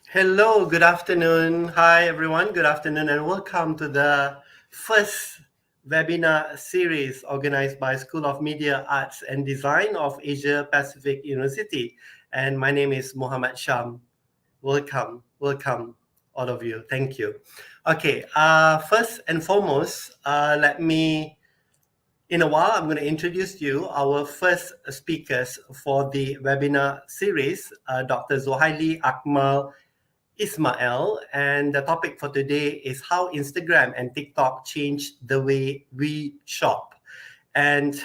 Hello, good afternoon. Hi, everyone. Good afternoon, and welcome to the first webinar series organized by School of Media, Arts and Design of Asia Pacific University. And my name is Muhammad Sham. Welcome, all of you. Thank you. Okay, first and foremost, let me, in a while, I'm going to introduce you our first speakers for the webinar series, Dr. Zohaili Akmal Ismail, and the topic for today is how Instagram and TikTok changed the way we shop. And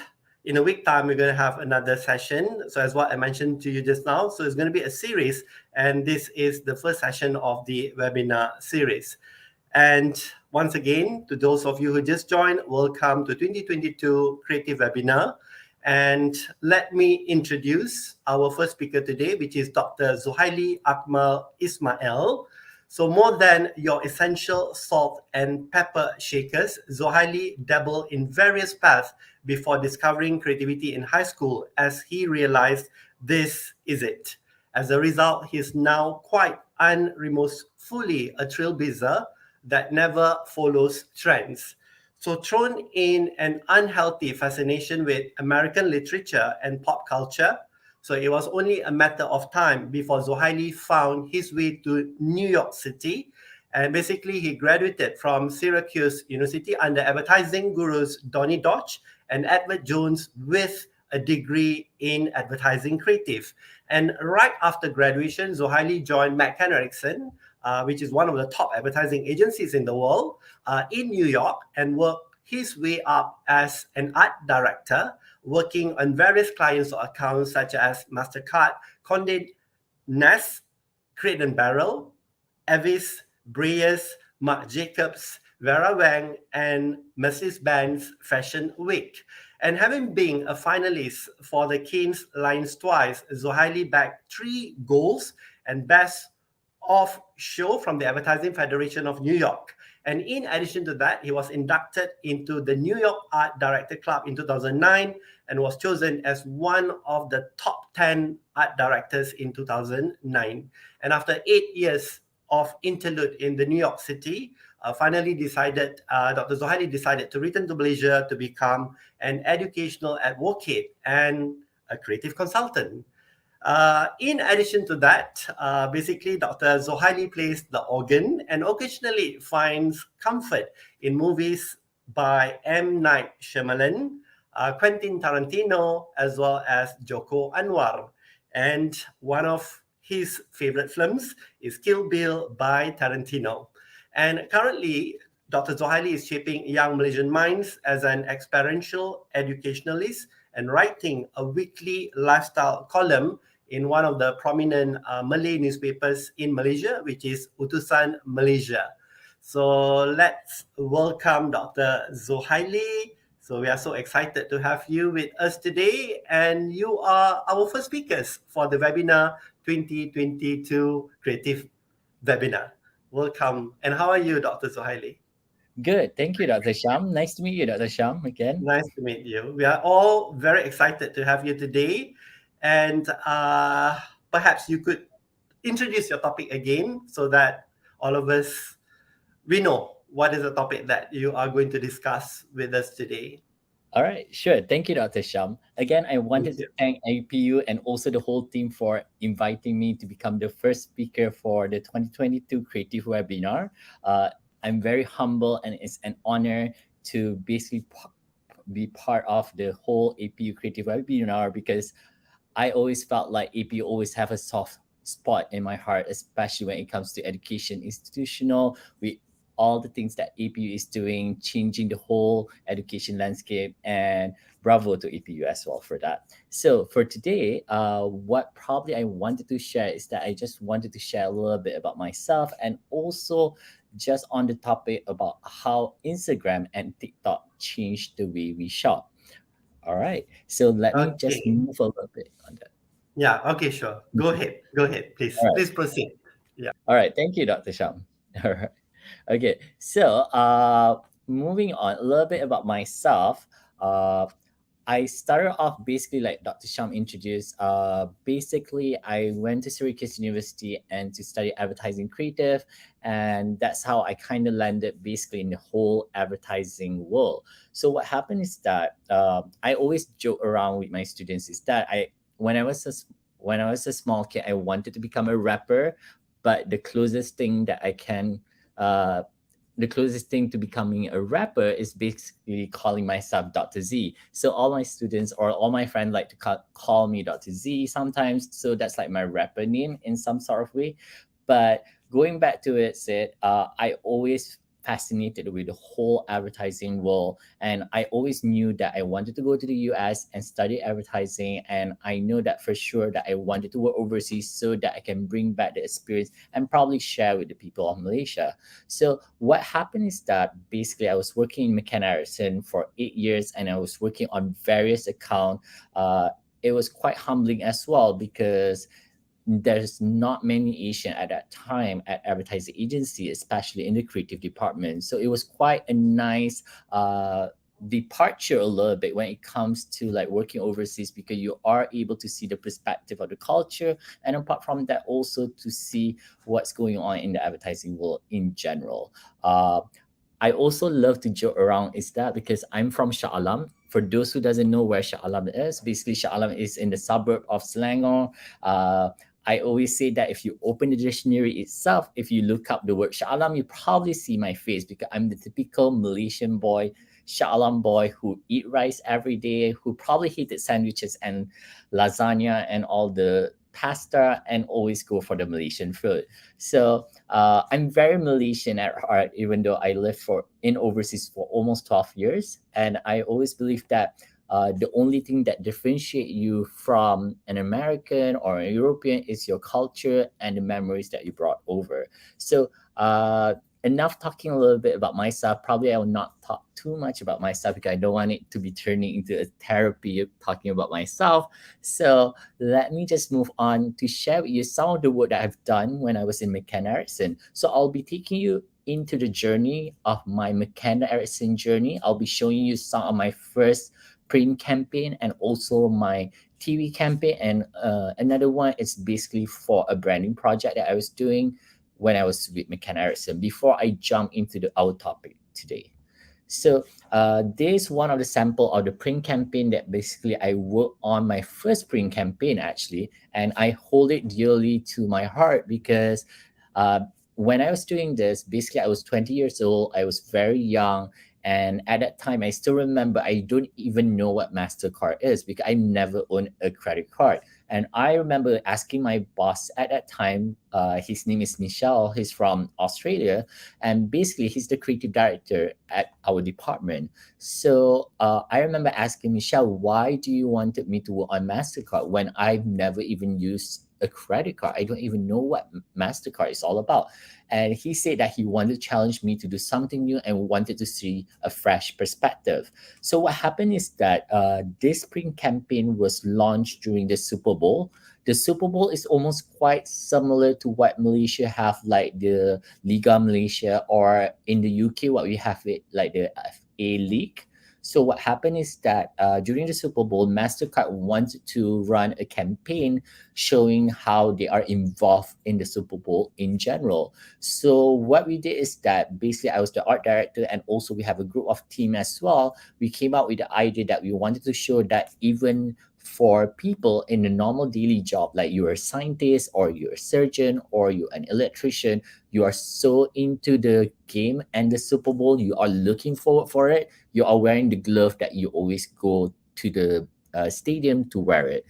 in a week time, we're going to have another session. So as what I mentioned to you just now, so it's going to be a series, and this is the first session of the webinar series. And once again, to those of you who just joined, welcome to 2022 Creative Webinar. And let me introduce our first speaker today, which is Dr. Zohaili Akmal Ismail. So more than your essential salt and pepper shakers, Zohaili dabbled in various paths before discovering creativity in high school as he realized this is it. As a result, he is now quite unremorsefully a trailblazer that never follows trends. So thrown in an unhealthy fascination with American literature and pop culture, so it was only a matter of time before Zohaili found his way to New York City. And basically, he graduated from Syracuse University under advertising gurus Donny Dodge and Edward Jones with a degree in advertising creative. And right after graduation, Zohaili joined McCann Erickson, which is one of the top advertising agencies in the world, in New York, and worked his way up as an art director, working on various clients or accounts such as MasterCard, Condé Nast, Crate and Barrel, Avis, Breyers, Marc Jacobs, Vera Wang, and Mercedes-Benz Fashion Week. And having been a finalist for the Cannes Lions twice, Zohaili bagged 3 golds and Best of Show from the Advertising Federation of New York. And in addition to that, he was inducted into the New York Art Director Club in 2009 and was chosen as one of the top 10 art directors in 2009. And after 8 years of interlude in the New York City, finally decided, Dr. Zohaili decided to return to Malaysia to become an educational advocate and a creative consultant. In addition to that, basically, Dr. Zohaili plays the organ and occasionally finds comfort in movies by M. Night Shyamalan, Quentin Tarantino, as well as Joko Anwar. And one of his favorite films is Kill Bill by Tarantino. And currently, Dr. Zohaili is shaping young Malaysian minds as an experiential educationalist and writing a weekly lifestyle column in one of the prominent Malay newspapers in Malaysia, which is Utusan Malaysia. So let's welcome Dr. Zohaili. So we are so excited to have you with us today, and you are our first speakers for the webinar 2022 Creative Webinar. Welcome. And how are you, Dr. Zohaili? Good. Thank you, Dr. Sham. Nice to meet you, Dr. Sham, again. Nice to meet you. We are all very excited to have you today. And perhaps you could introduce your topic again so that all of us, we know what is the topic that you are going to discuss with us today. All right, sure. Thank you, Dr. Sham. Again, I wanted to thank APU and also the whole team for inviting me to become the first speaker for the 2022 Creative Webinar. I'm very humble, and it's an honor to basically be part of the whole APU Creative Webinar, because I always felt like APU always have a soft spot in my heart, especially when it comes to education, institutional, with all the things that APU is doing, changing the whole education landscape, and bravo to APU as well for that. So for today, what probably I wanted to share is that I just wanted to share a little bit about myself, and also just on the topic about how Instagram and TikTok changed the way we shop. All right, so let me just move a little bit on that. Yeah, okay, sure. Go ahead, please. All right. Please proceed. Yeah. All right, thank you, Dr. Sham. All right. Okay, so moving on a little bit about myself. I started off basically like Dr. Sham introduced. Basically, I went to Syracuse University and to study advertising creative, and that's how I kind of landed basically in the whole advertising world. So what happened is that I always joke around with my students is that when I was a small kid, I wanted to become a rapper, but the closest thing to becoming a rapper is basically calling myself Dr. Z. So all my students or all my friends like to call me Dr. Z sometimes. So that's like my rapper name in some sort of way. But going back to it, Sid, I always fascinated with the whole advertising world, and I always knew that I wanted to go to the US and study advertising, and I know that for sure that I wanted to work overseas so that I can bring back the experience and probably share with the people of Malaysia. So what happened is that basically I was working in McKenna Harrison for 8 years, and I was working on various accounts. It was quite humbling as well, because there's not many Asian at that time at advertising agency, especially in the creative department. So it was quite a nice departure a little bit when it comes to like working overseas, because you are able to see the perspective of the culture, and apart from that also to see what's going on in the advertising world in general. I also love to joke around is that because I'm from Shah Alam. For those who doesn't know where Shah Alam is, basically Shah Alam is in the suburb of Selangor. I always say that if you open the dictionary itself, if you look up the word Shah Alam, you probably see my face, because I'm the typical Malaysian boy, Shah Alam boy, who eat rice every day, who probably hated sandwiches and lasagna and all the pasta and always go for the Malaysian food. So I'm very Malaysian at heart, even though I lived for in overseas for almost 12 years. And I always believe that the only thing that differentiate you from an American or a European is your culture and the memories that you brought over. So enough talking a little bit about myself. Probably I will not talk too much about myself because I don't want it to be turning into a therapy of talking about myself. So let me just move on to share with you some of the work that I've done when I was in McKenna Erickson. So I'll be taking you into the journey of my McKenna Erickson journey. I'll be showing you some of my first print campaign and also my TV campaign. And another one is basically for a branding project that I was doing when I was with McKenna Erickson before I jump into our topic today. So this is one of the sample of the print campaign that basically I worked on my first print campaign actually, and I hold it dearly to my heart because uh, when I was doing this, basically I was 20 years old, I was very young, and at that time I still remember I don't even know what MasterCard is because I never owned a credit card. And I remember asking my boss at that time, his name is Michelle, he's from Australia, and basically he's the creative director at our department. So I remember asking Michelle, why do you wanted me to work on MasterCard when I've never even used a credit card? I don't even know what MasterCard is all about. And he said that he wanted to challenge me to do something new and wanted to see a fresh perspective. So what happened is that this print campaign was launched during the Super Bowl. The Super Bowl is almost quite similar to what Malaysia have, like the Liga Malaysia, or in the UK what we have it like the FA League. So what happened is that during the Super Bowl, Mastercard wanted to run a campaign showing how they are involved in the Super Bowl in general. So what we did is that basically I was the art director, and also we have a group of team as well. We came out with the idea that we wanted to show that even for people in a normal daily job, like you're a scientist or you're a surgeon or you're an electrician, you are so into the game and the Super Bowl, you are looking forward for it, you are wearing the glove that you always go to the stadium to wear it.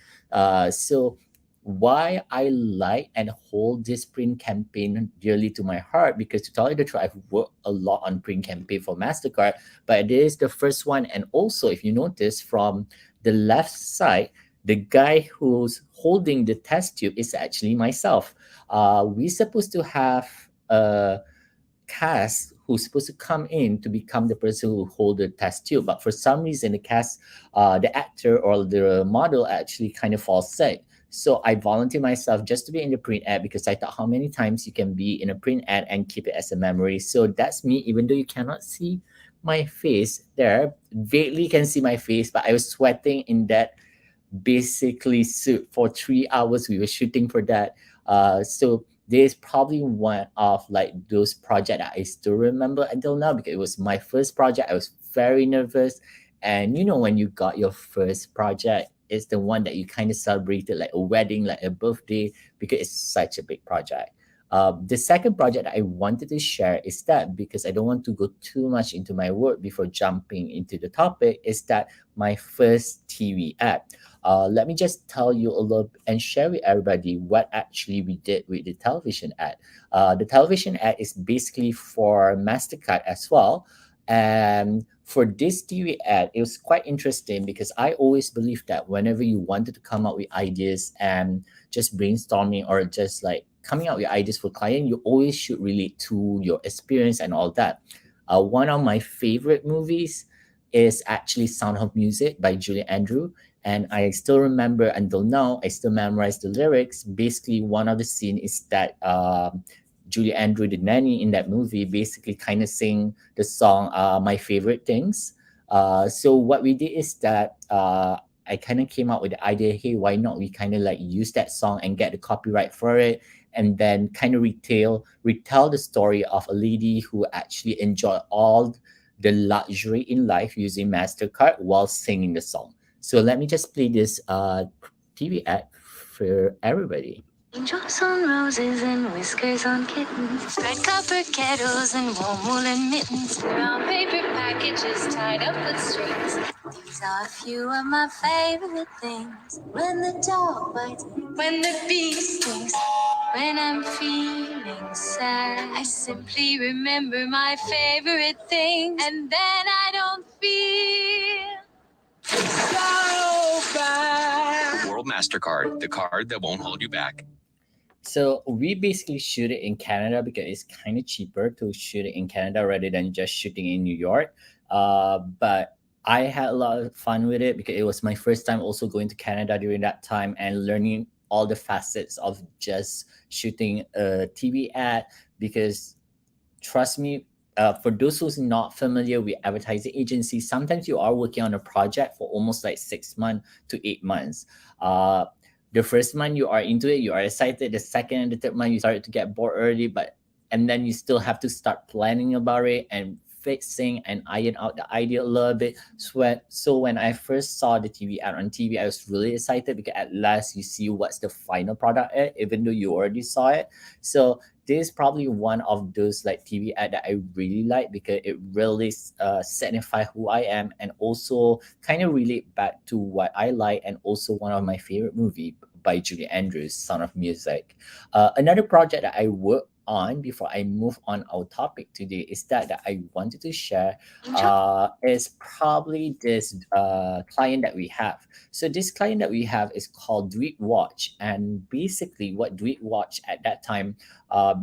So why I like and hold this print campaign dearly to my heart, because to tell you the truth, I've worked a lot on print campaign for MasterCard, but it is the first one. And also, if you notice from the left side, the guy who's holding the test tube is actually myself. We're supposed to have a cast who's supposed to come in to become the person who hold the test tube, but for some reason the cast, the actor or the model actually kind of falls sick. So I volunteer myself just to be in the print ad because I thought how many times you can be in a print ad and keep it as a memory. So that's me, even though you cannot see my face there, vaguely can see my face, but I was sweating in that basically suit for 3 hours. We were shooting for that. So there's probably one of like those projects that I still remember until now because it was my first project. I was very nervous. And you know, when you got your first project, it's the one that you kind of celebrated like a wedding, like a birthday, because it's such a big project. The second project that I wanted to share is that, because I don't want to go too much into my work before jumping into the topic, is that my first TV ad. Let me just tell you a little and share with everybody what actually we did with the television ad. The television ad is basically for MasterCard as well. And for this TV ad, it was quite interesting because I always believe that whenever you wanted to come up with ideas and just brainstorming or just like coming up with ideas for client, you always should relate to your experience and all that. One of my favorite movies is actually Sound of Music by Julie Andrew. And I still remember until now, I still memorize the lyrics. Basically, one of the scene is that Julie Andrew, the nanny in that movie, basically kind of sing the song My Favorite Things. So what we did is that I kind of came up with the idea, hey, why not we kind of like use that song and get the copyright for it, and then kind of retell the story of a lady who actually enjoyed all the luxury in life using MasterCard while singing the song. So let me just play this TV ad for everybody. Angels on roses and whiskers on kittens, red copper kettles and warm woolen mittens, brown paper packages tied up with strings. These are a few of my favorite things. When the dog bites, when the bee stings, when I'm feeling sad, I simply remember my favorite thing, and then I don't feel so bad. World MasterCard, the card that won't hold you back. So we basically shoot it in Canada because it's kind of cheaper to shoot it in Canada rather than just shooting in New York. But I had a lot of fun with it because it was my first time also going to Canada during that time and learning all the facets of just shooting a TV ad. Because trust me, for those who's not familiar with advertising agencies, sometimes you are working on a project for almost like 6 months to 8 months. Uh, the first month you are into it, you are excited. The second and the third month you started to get bored early, but and then you still have to start planning about it and fixing and iron out the idea a little bit. So when I first saw the TV ad on TV, I was really excited because at last you see what's the final product at, even though you already saw it. So this is probably one of those like TV ad that I really like because it really signify who I am and also kind of relate back to what I like and also one of my favorite movie by Julie Andrews, Sound of Music. Another project that I work on before I move on our topic today is that I wanted to share is probably this client that we have. So this client that we have is called Do It Watch, and basically what Do It Watch at that time,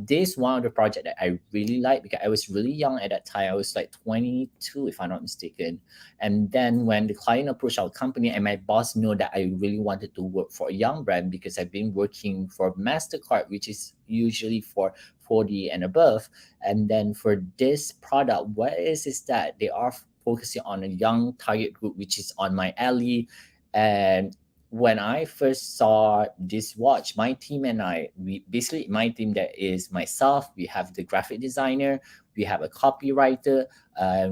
this is one of the project that I really like because I was really young at that time. I was like 22 if I'm not mistaken. And then when the client approached our company and my boss know that I really wanted to work for a young brand because I've been working for MasterCard, which is usually for 40 and above. And then for this product, what is that they are focusing on a young target group, which is on my alley. And when I first saw this watch, my team and I, we basically my team that is myself, we have the graphic designer, we have a copywriter,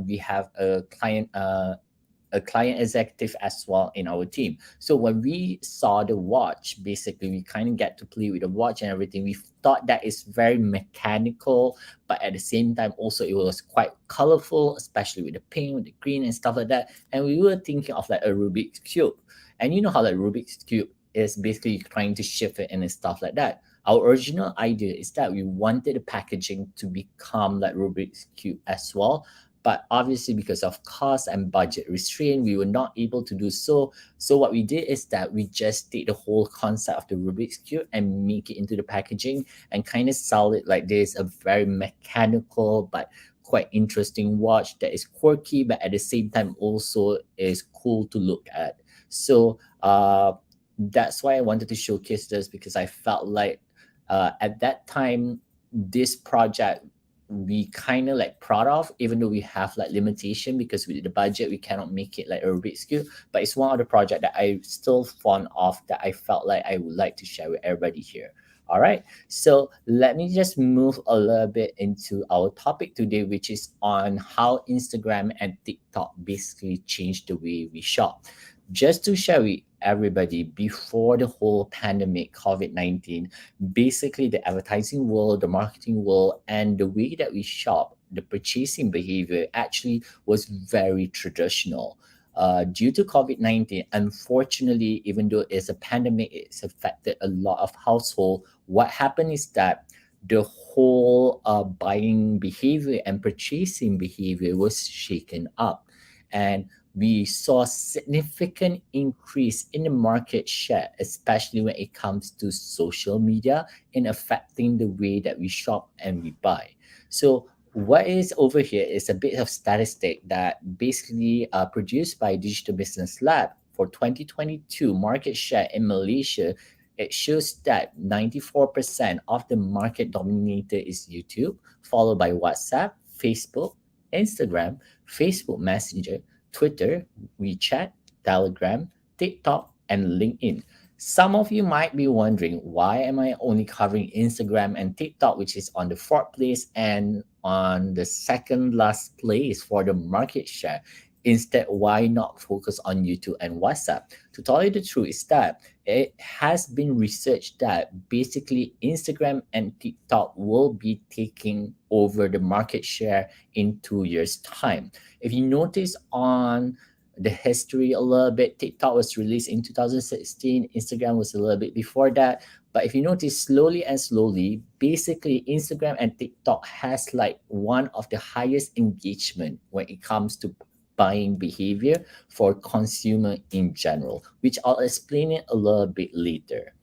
we have a client executive as well in our team. So when we saw the watch, basically we kind of get to play with the watch and everything. We thought that it's very mechanical, but at the same time also it was quite colorful, especially with the pink, with the green and stuff like that. And we were thinking of like a Rubik's cube. And you know how like Rubik's cube is basically trying to shift it and stuff like that. Our original idea is that we wanted the packaging to become like Rubik's cube as well, but obviously because of cost and budget restraint we were not able to do so. So what we did is that we just take the whole concept of the Rubik's cube and make it into the packaging and kind of sell it like this, a very mechanical but quite interesting watch that is quirky but at the same time also is cool to look at. So that's why I wanted to showcase this because I felt like at that time this project we kind of like proud of, even though we have like limitation because with the budget we cannot make it like a Rubik's cube, but it's one of the project that I still fond of that I felt like I would like to share with everybody here. All right, so let me just move a little bit into our topic today, which is on how Instagram and TikTok basically changed the way we shop. Just to share with everybody, before the whole pandemic COVID-19, basically the advertising world, the marketing world, and the way that we shop, the purchasing behavior actually was very traditional. Due to COVID-19, unfortunately, even though it's a pandemic, it's affected a lot of household. What happened is that the whole buying behavior and purchasing behavior was shaken up. And we saw significant increase in the market share, especially when it comes to social media in affecting the way that we shop and we buy. So what is over here is a bit of statistic that basically produced by Digital Business Lab for 2022 market share in Malaysia. It shows that 94% of the market dominator is YouTube, followed by WhatsApp, Facebook, Instagram, Facebook Messenger, Twitter, WeChat, Telegram, TikTok, and LinkedIn. Some of you might be wondering, why am I only covering Instagram and TikTok, which is on the fourth place and on the second last place for the market share? Instead, why not focus on YouTube and WhatsApp? To tell you the truth is that it has been researched that basically Instagram and TikTok will be taking over the market share in 2 years' time. If you notice on the history a little bit, TikTok was released in 2016, Instagram was a little bit before that. But if you notice slowly and slowly, basically Instagram and TikTok has like one of the highest engagement when it comes to buying behavior for consumer in general, which I'll explain it a little bit later.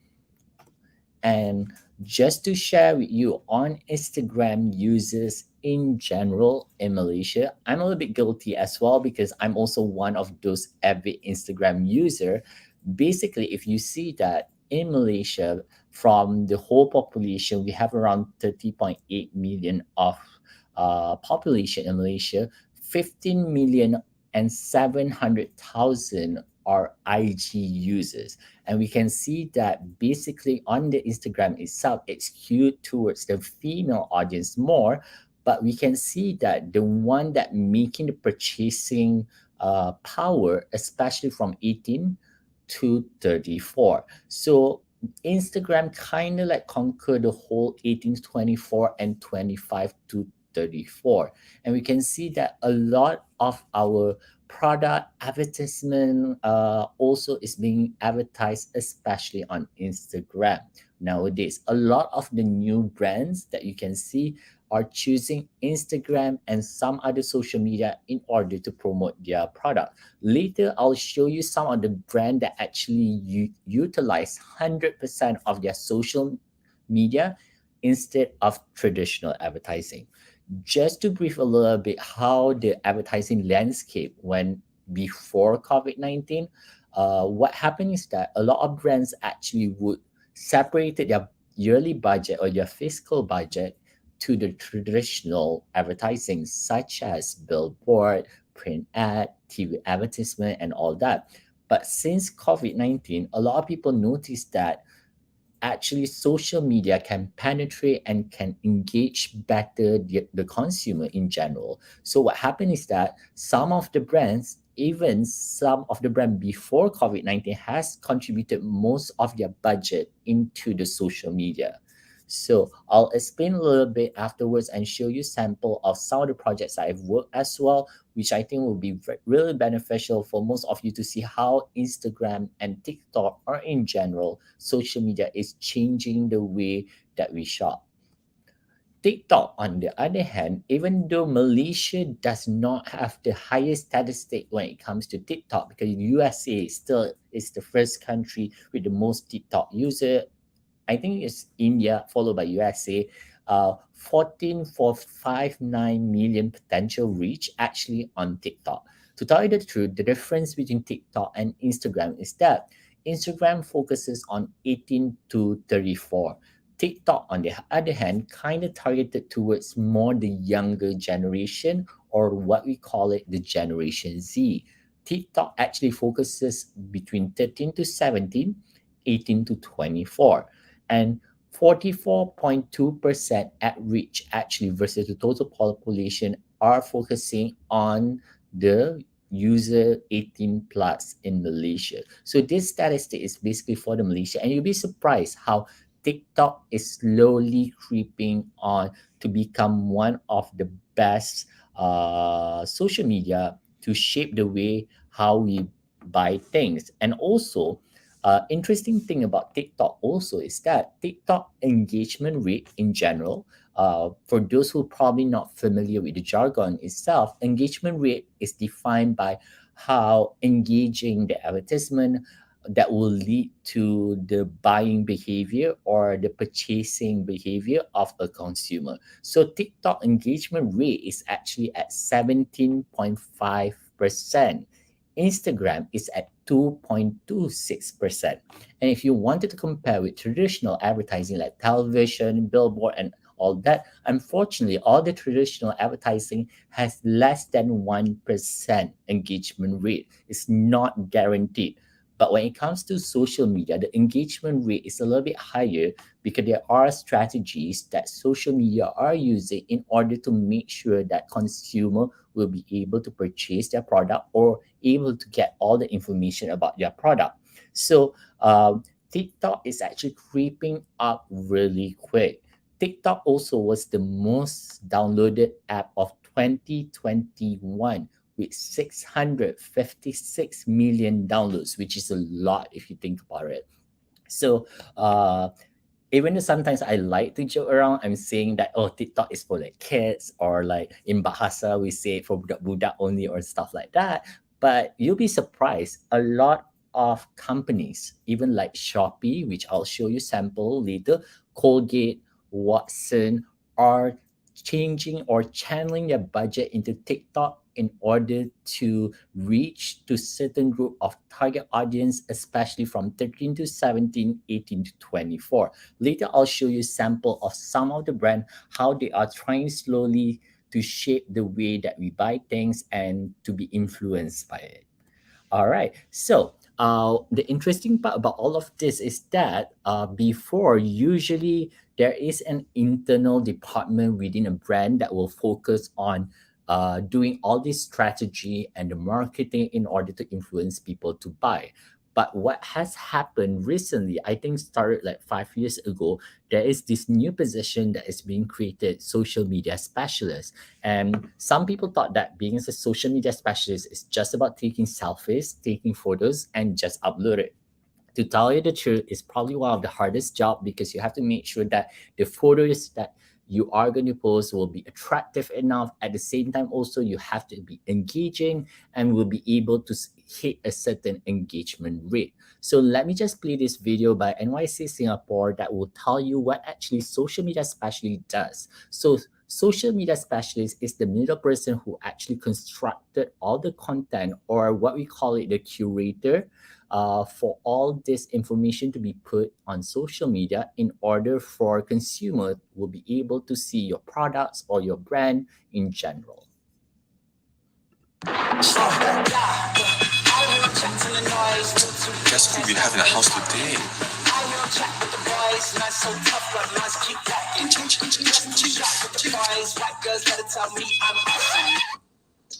And just to share with you on Instagram users in general in Malaysia, I'm a little bit guilty as well because I'm also one of those avid Instagram user. Basically, if you see that in Malaysia, from the whole population, we have around 30.8 million of population in Malaysia, 15 million and 700,000 are IG users. And we can see that basically on the Instagram itself, it's skewed towards the female audience more. But we can see that the one that making the purchasing power, especially from 18 to 34. So Instagram kind of like conquer the whole 18 to 24 and 25 to 34. And we can see that a lot of our product advertisement also is being advertised, especially on Instagram nowadays. A lot of the new brands that you can see are choosing Instagram and some other social media in order to promote their product. Later, I'll show you some of the brand that actually utilize 100% of their social media instead of traditional advertising. Just to brief a little bit how the advertising landscape went before COVID-19, what happened is that a lot of brands actually would separate their yearly budget or their fiscal budget to the traditional advertising, such as billboard, print ad, TV advertisement, and all that. But since COVID-19, a lot of people noticed that actually social media can penetrate and can engage better the consumer in general. So what happened is that some of the brands, even some of the brand before COVID-19, has contributed most of their budget into the social media. So I'll explain a little bit afterwards and show you sample of some of the projects I've worked as well, which I think will be really beneficial for most of you to see how Instagram and TikTok, or in general, social media is changing the way that we shop. TikTok, on the other hand, even though Malaysia does not have the highest statistic when it comes to TikTok, because USA still is the first country with the most TikTok user. I think it's India, followed by USA. 14.59 million potential reach actually on TikTok. To tell you the truth, the difference between TikTok and Instagram is that Instagram focuses on 18 to 34. TikTok, on the other hand, kind of targeted towards more the younger generation, or what we call it the Generation Z. TikTok actually focuses between 13 to 17, 18 to 24. And 44.2% at reach actually versus the total population are focusing on the user 18 plus in Malaysia. So this statistic is basically for the Malaysia, and you'll be surprised how TikTok is slowly creeping on to become one of the best social media to shape the way how we buy things. And also, interesting thing about TikTok also is that TikTok engagement rate in general, for those who probably not familiar with the jargon itself, engagement rate is defined by how engaging the advertisement that will lead to the buying behavior or the purchasing behavior of a consumer. So TikTok engagement rate is actually at 17.5%. Instagram is at 2.26%. And if you wanted to compare with traditional advertising like television, billboard, and all that, unfortunately, all the traditional advertising has less than 1% engagement rate. It's not guaranteed. But when it comes to social media, the engagement rate is a little bit higher because there are strategies that social media are using in order to make sure that consumer will be able to purchase their product or able to get all the information about their product. So TikTok is actually creeping up really quick. TikTok also was the most downloaded app of 2021 with 656 million downloads, which is a lot if you think about it. So, even though sometimes I like to joke around, I'm saying that, oh, TikTok is for like kids, or like in Bahasa we say for budak-budak only or stuff like that. But you'll be surprised, a lot of companies, even like Shopee, which I'll show you sample later, Colgate, Watson, are changing or channeling their budget into TikTok in order to reach to certain group of target audience, especially from 13 to 17, 18 to 24. Later, I'll show you sample of some of the brand, how they are trying slowly to shape the way that we buy things and to be influenced by it. All right. So the interesting part about all of this is that before, usually there is an internal department within a brand that will focus on doing all this strategy and the marketing in order to influence people to buy. But what has happened recently, I think started like 5 years ago, there is this new position that is being created, social media specialist. And some people thought that being as a social media specialist is just about taking selfies, taking photos, and just upload it. To tell you the truth, it's probably one of the hardest job because you have to make sure that the photos that you are going to post will be attractive enough. At the same time, also you have to be engaging and will be able to hit a certain engagement rate. So let me just play this video by NYC Singapore that will tell you what actually social media specialist does. So social media specialist is the middle person who actually constructed all the content, or what we call it, the curator, for all this information to be put on social media in order for consumer will be able to see your products or your brand in general. Guess who we have in the house today?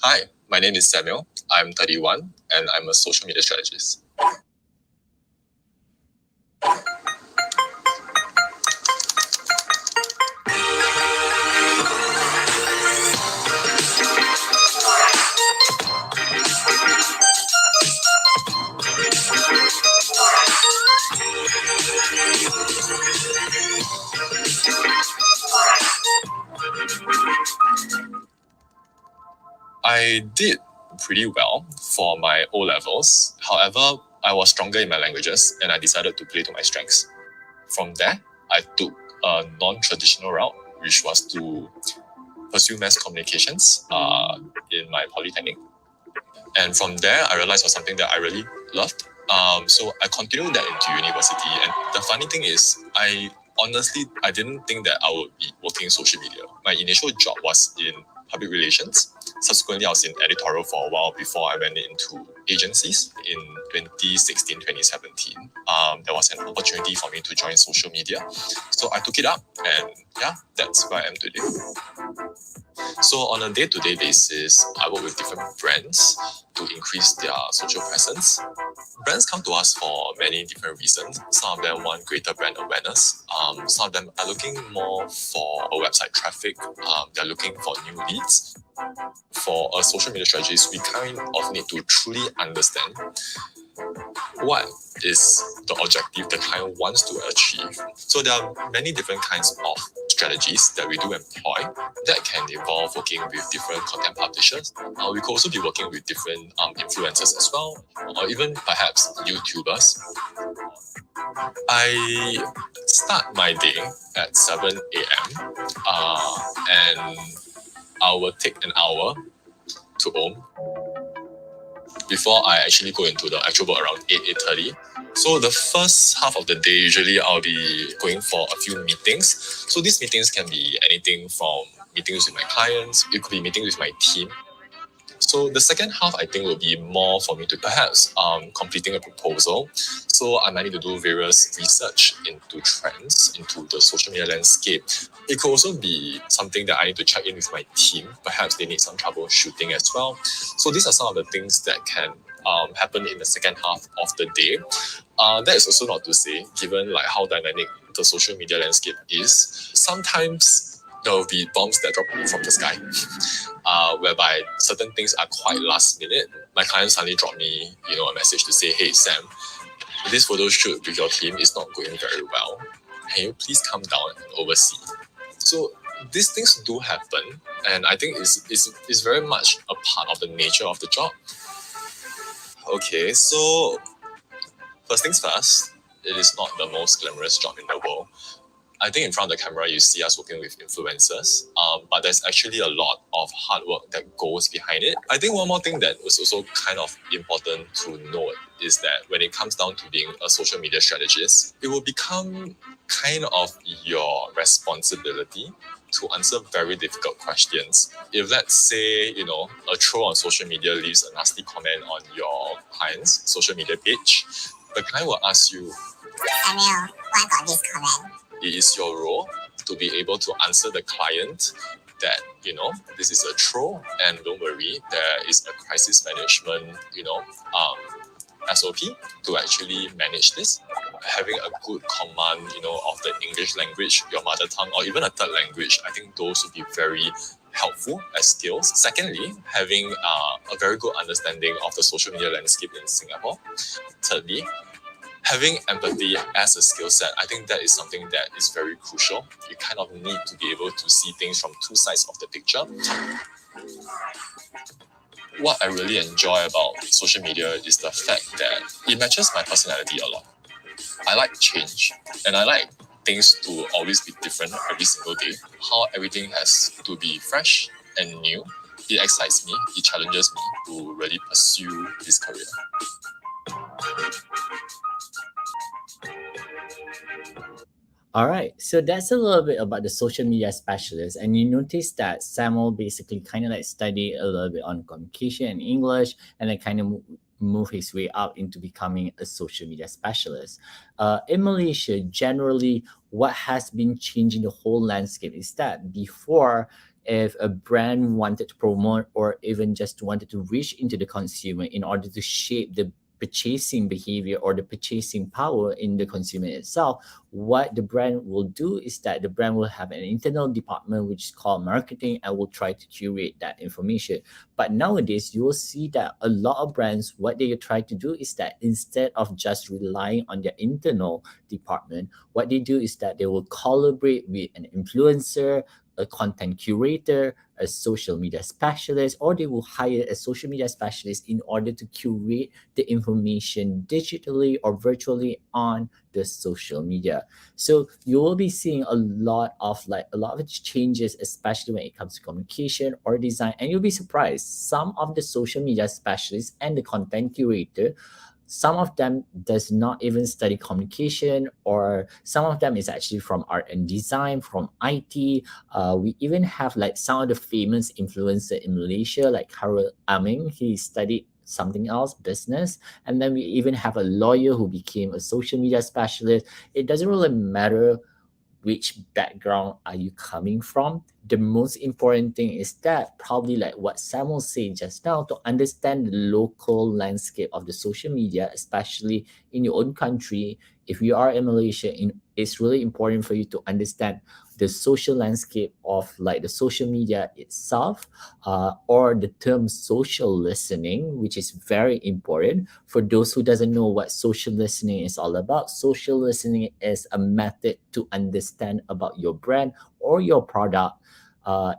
Hi, my name is Samuel. I'm 31 and I'm a social media strategist. I did pretty well for my O levels. However, I was stronger in my languages and I decided to play to my strengths. From there, I took a non-traditional route, which was to pursue mass communications in my polytechnic. And from there, I realized it was something that I really loved. So I continued that into university. And the funny thing is, I didn't think that I would be working in social media. My initial job was in public relations. Subsequently, I was in editorial for a while before I went into agencies in 2016, 2017. There was an opportunity for me to join social media. So I took it up and yeah, that's where I am today. So on a day-to-day basis, I work with different brands to increase their social presence. Brands come to us for many different reasons. Some of them want greater brand awareness. Some of them are looking more for a website traffic. They're looking for new leads. For a social media strategist, we kind of need to truly understand what is the objective the client wants to achieve. So there are many different kinds of strategies that we do employ that can involve working with different content publishers. We could also be working with different influencers as well, or even perhaps YouTubers. I start my day at 7 a.m. And I will take an hour to home before I actually go into the actual work around 8:30. So the first half of the day, usually I'll be going for a few meetings. So these meetings can be anything from meetings with my clients, it could be meetings with my team. So the second half, I think, will be more for me to perhaps completing a proposal. So I might need to do various research into trends, into the social media landscape. It could also be something that I need to check in with my team. Perhaps they need some troubleshooting as well. So these are some of the things that can happen in the second half of the day. That is also not to say, given like how dynamic the social media landscape is, sometimes there will be bombs that drop from the sky, whereby certain things are quite last minute. My client suddenly dropped me, a message to say, "Hey Sam, this photo shoot with your team is not going very well. Can you please come down and oversee?" So these things do happen, and I think it's very much a part of the nature of the job. Okay, so first things first, it is not the most glamorous job in the world. I think in front of the camera, you see us working with influencers, but there's actually a lot of hard work that goes behind it. I think one more thing that was also kind of important to note is that when it comes down to being a social media strategist, it will become kind of your responsibility to answer very difficult questions. If let's say, a troll on social media leaves a nasty comment on your client's social media page, the client will ask you, "Samuel, why got this comment?" It is your role to be able to answer the client that, this is a troll, and don't worry, there is a crisis management, SOP to actually manage this. Having a good command, of the English language, your mother tongue, or even a third language, I think those would be very helpful as skills. Secondly, having a very good understanding of the social media landscape in Singapore. Thirdly, having empathy as a skill set, I think that is something that is very crucial. You kind of need to be able to see things from two sides of the picture. What I really enjoy about social media is the fact that it matches my personality a lot. I like change, and I like things to always be different every single day. How everything has to be fresh and new. It excites me, it challenges me to really pursue this career. All right, so that's a little bit about the social media specialist, and you notice that Samuel basically kind of like studied a little bit on communication and English, and then kind of move his way up into becoming a social media specialist. In Malaysia, generally, what has been changing the whole landscape is that before, if a brand wanted to promote or even just wanted to reach into the consumer in order to shape the purchasing behavior or the purchasing power in the consumer itself, what the brand will do is that the brand will have an internal department which is called marketing and will try to curate that information. But nowadays, you will see that a lot of brands, what they try to do is that instead of just relying on their internal department, what they do is that they will collaborate with an influencer, a content curator, a social media specialist, or they will hire a social media specialist in order to curate the information digitally or virtually on the social media. So you will be seeing a lot of changes, especially when it comes to communication or design, and you'll be surprised. Some of the social media specialists and the content curator, some of them does not even study communication, or some of them is actually from art and design, from IT. We even have like some of the famous influencer in Malaysia, like Harul Aming. He studied something else, business. And then we even have a lawyer who became a social media specialist. It doesn't really matter which background are you coming from. The most important thing is that, probably like what Samuel said just now, to understand the local landscape of the social media, especially in your own country. If you are in Malaysia, it's really important for you to understand the social landscape of like the social media itself, or the term social listening, which is very important. For those who doesn't know what social listening is all about, social listening is a method to understand about your brand or your product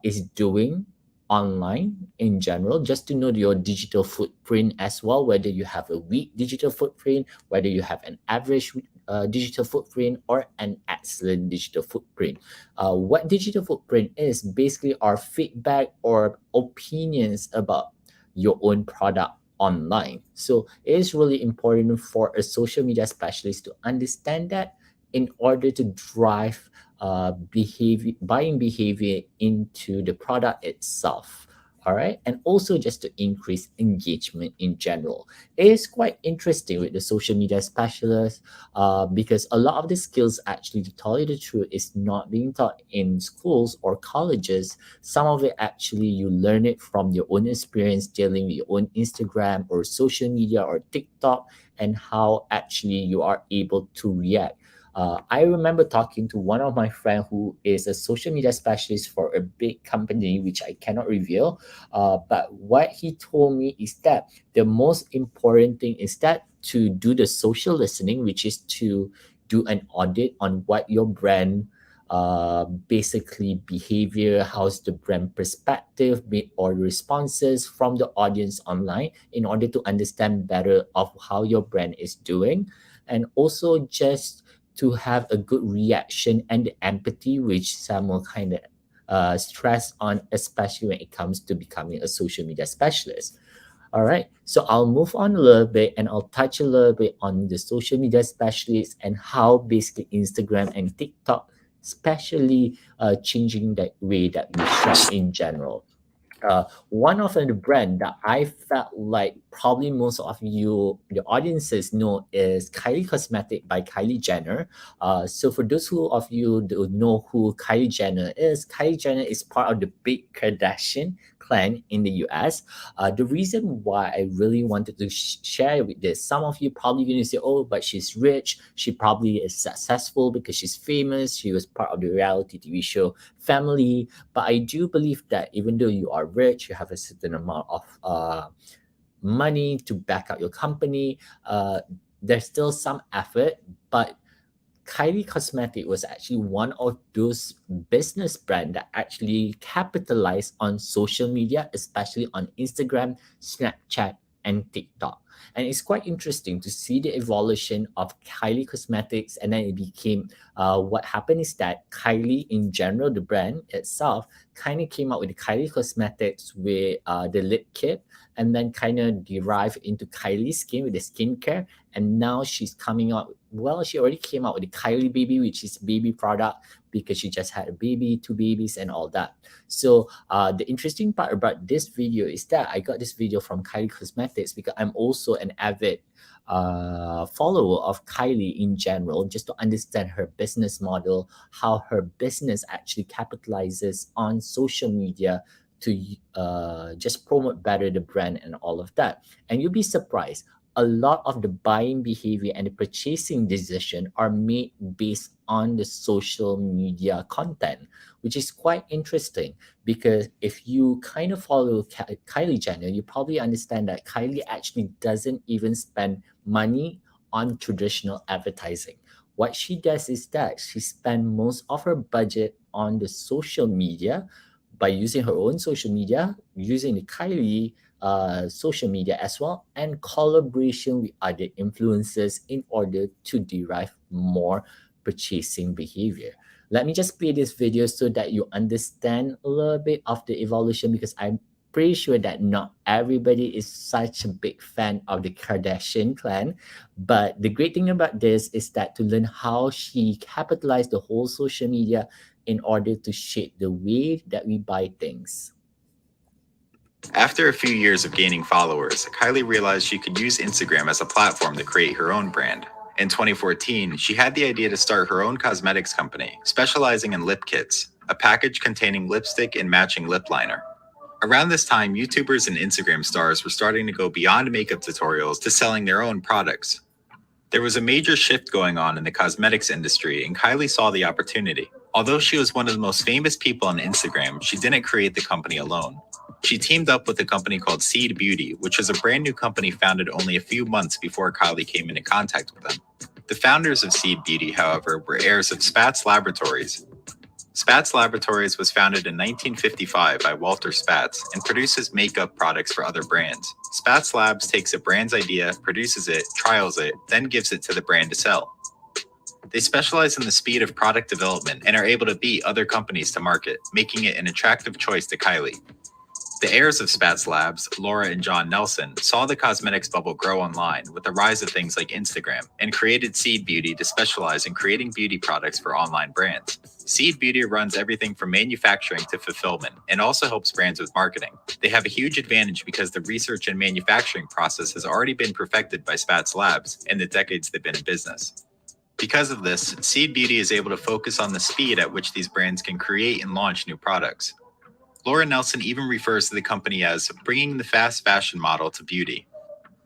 is doing online in general, just to know your digital footprint as well, whether you have a weak digital footprint, whether you have an average digital footprint, or an excellent digital footprint. What digital footprint is basically our feedback or opinions about your own product online. So it is really important for a social media specialist to understand that in order to drive buying behavior into the product itself. All right, and also just to increase engagement in general. It is quite interesting with the social media specialist because a lot of the skills, actually, to tell you the truth, is not being taught in schools or colleges. Some of it actually you learn it from your own experience dealing with your own Instagram or social media or TikTok, and how actually you are able to react. I remember talking to one of my friend who is a social media specialist for a big company, which I cannot reveal. But what he told me is that the most important thing is that to do the social listening, which is to do an audit on what your brand basically behavior, how's the brand perspective or responses from the audience online, in order to understand better of how your brand is doing, and also just to have a good reaction and the empathy, which some will kind of stress on, especially when it comes to becoming a social media specialist. All right, so I'll move on a little bit and I'll touch a little bit on the social media specialists and how basically Instagram and TikTok, especially changing the way that we shop in general. One of the brand that I felt like probably most of you, the audiences, know is Kylie Cosmetic by Kylie Jenner. So for those who of you don't know who Kylie Jenner is part of the big Kardashian clan in the US. The reason why I really wanted to share with this, some of you probably going to say, oh, but she's rich. She probably is successful because she's famous. She was part of the reality TV show Family. But I do believe that even though you are rich, you have a certain amount of money to back up your company, there's still some effort. But Kylie Cosmetic was actually one of those business brands that actually capitalized on social media, especially on Instagram, Snapchat, and TikTok. And it's quite interesting to see the evolution of Kylie Cosmetics. And then it became what happened is that Kylie, in general, the brand itself, kind of came out with the Kylie Cosmetics with the lip kit, and then kind of derived into Kylie Skin with the skincare. And now she's coming out, well, she already came out with the Kylie Baby, which is baby product because she just had a baby, 2 babies, and all that. So the interesting part about this video is that I got this video from Kylie Cosmetics because I'm also an avid follower of Kylie in general, just to understand her business model, how her business actually capitalizes on social media to just promote better the brand and all of that. And you'll be surprised, a lot of the buying behavior and the purchasing decision are made based on the social media content, which is quite interesting because if you kind of follow Kylie Jenner, you probably understand that Kylie actually doesn't even spend money on traditional advertising. What she does is that she spends most of her budget on the social media by using her own social media, using the Kylie social media as well, and collaboration with other influencers in order to derive more purchasing behavior. Let me just play this video so that you understand a little bit of the evolution, because I'm pretty sure that not everybody is such a big fan of the Kardashian clan. But the great thing about this is that to learn how she capitalized the whole social media in order to shape the way that we buy things. After a few years of gaining followers, Kylie realized she could use Instagram as a platform to create her own brand. In 2014, she had the idea to start her own cosmetics company, specializing in lip kits, a package containing lipstick and matching lip liner. Around this time, YouTubers and Instagram stars were starting to go beyond makeup tutorials to selling their own products. There was a major shift going on in the cosmetics industry, and Kylie saw the opportunity. Although she was one of the most famous people on Instagram, she didn't create the company alone. She teamed up with a company called Seed Beauty, which was a brand new company founded only a few months before Kylie came into contact with them. The founders of Seed Beauty, however, were heirs of Spatz Laboratories. Spatz Laboratories was founded in 1955 by Walter Spatz and produces makeup products for other brands. Spatz Labs takes a brand's idea, produces it, trials it, then gives it to the brand to sell. They specialize in the speed of product development and are able to beat other companies to market, making it an attractive choice to Kylie. The heirs of Spatz Labs, Laura and John Nelson, saw the cosmetics bubble grow online with the rise of things like Instagram and created Seed Beauty to specialize in creating beauty products for online brands. Seed Beauty runs everything from manufacturing to fulfillment and also helps brands with marketing. They have a huge advantage because the research and manufacturing process has already been perfected by Spatz Labs in the decades they've been in business. Because of this, Seed Beauty is able to focus on the speed at which these brands can create and launch new products. Laura Nelson even refers to the company as bringing the fast fashion model to beauty.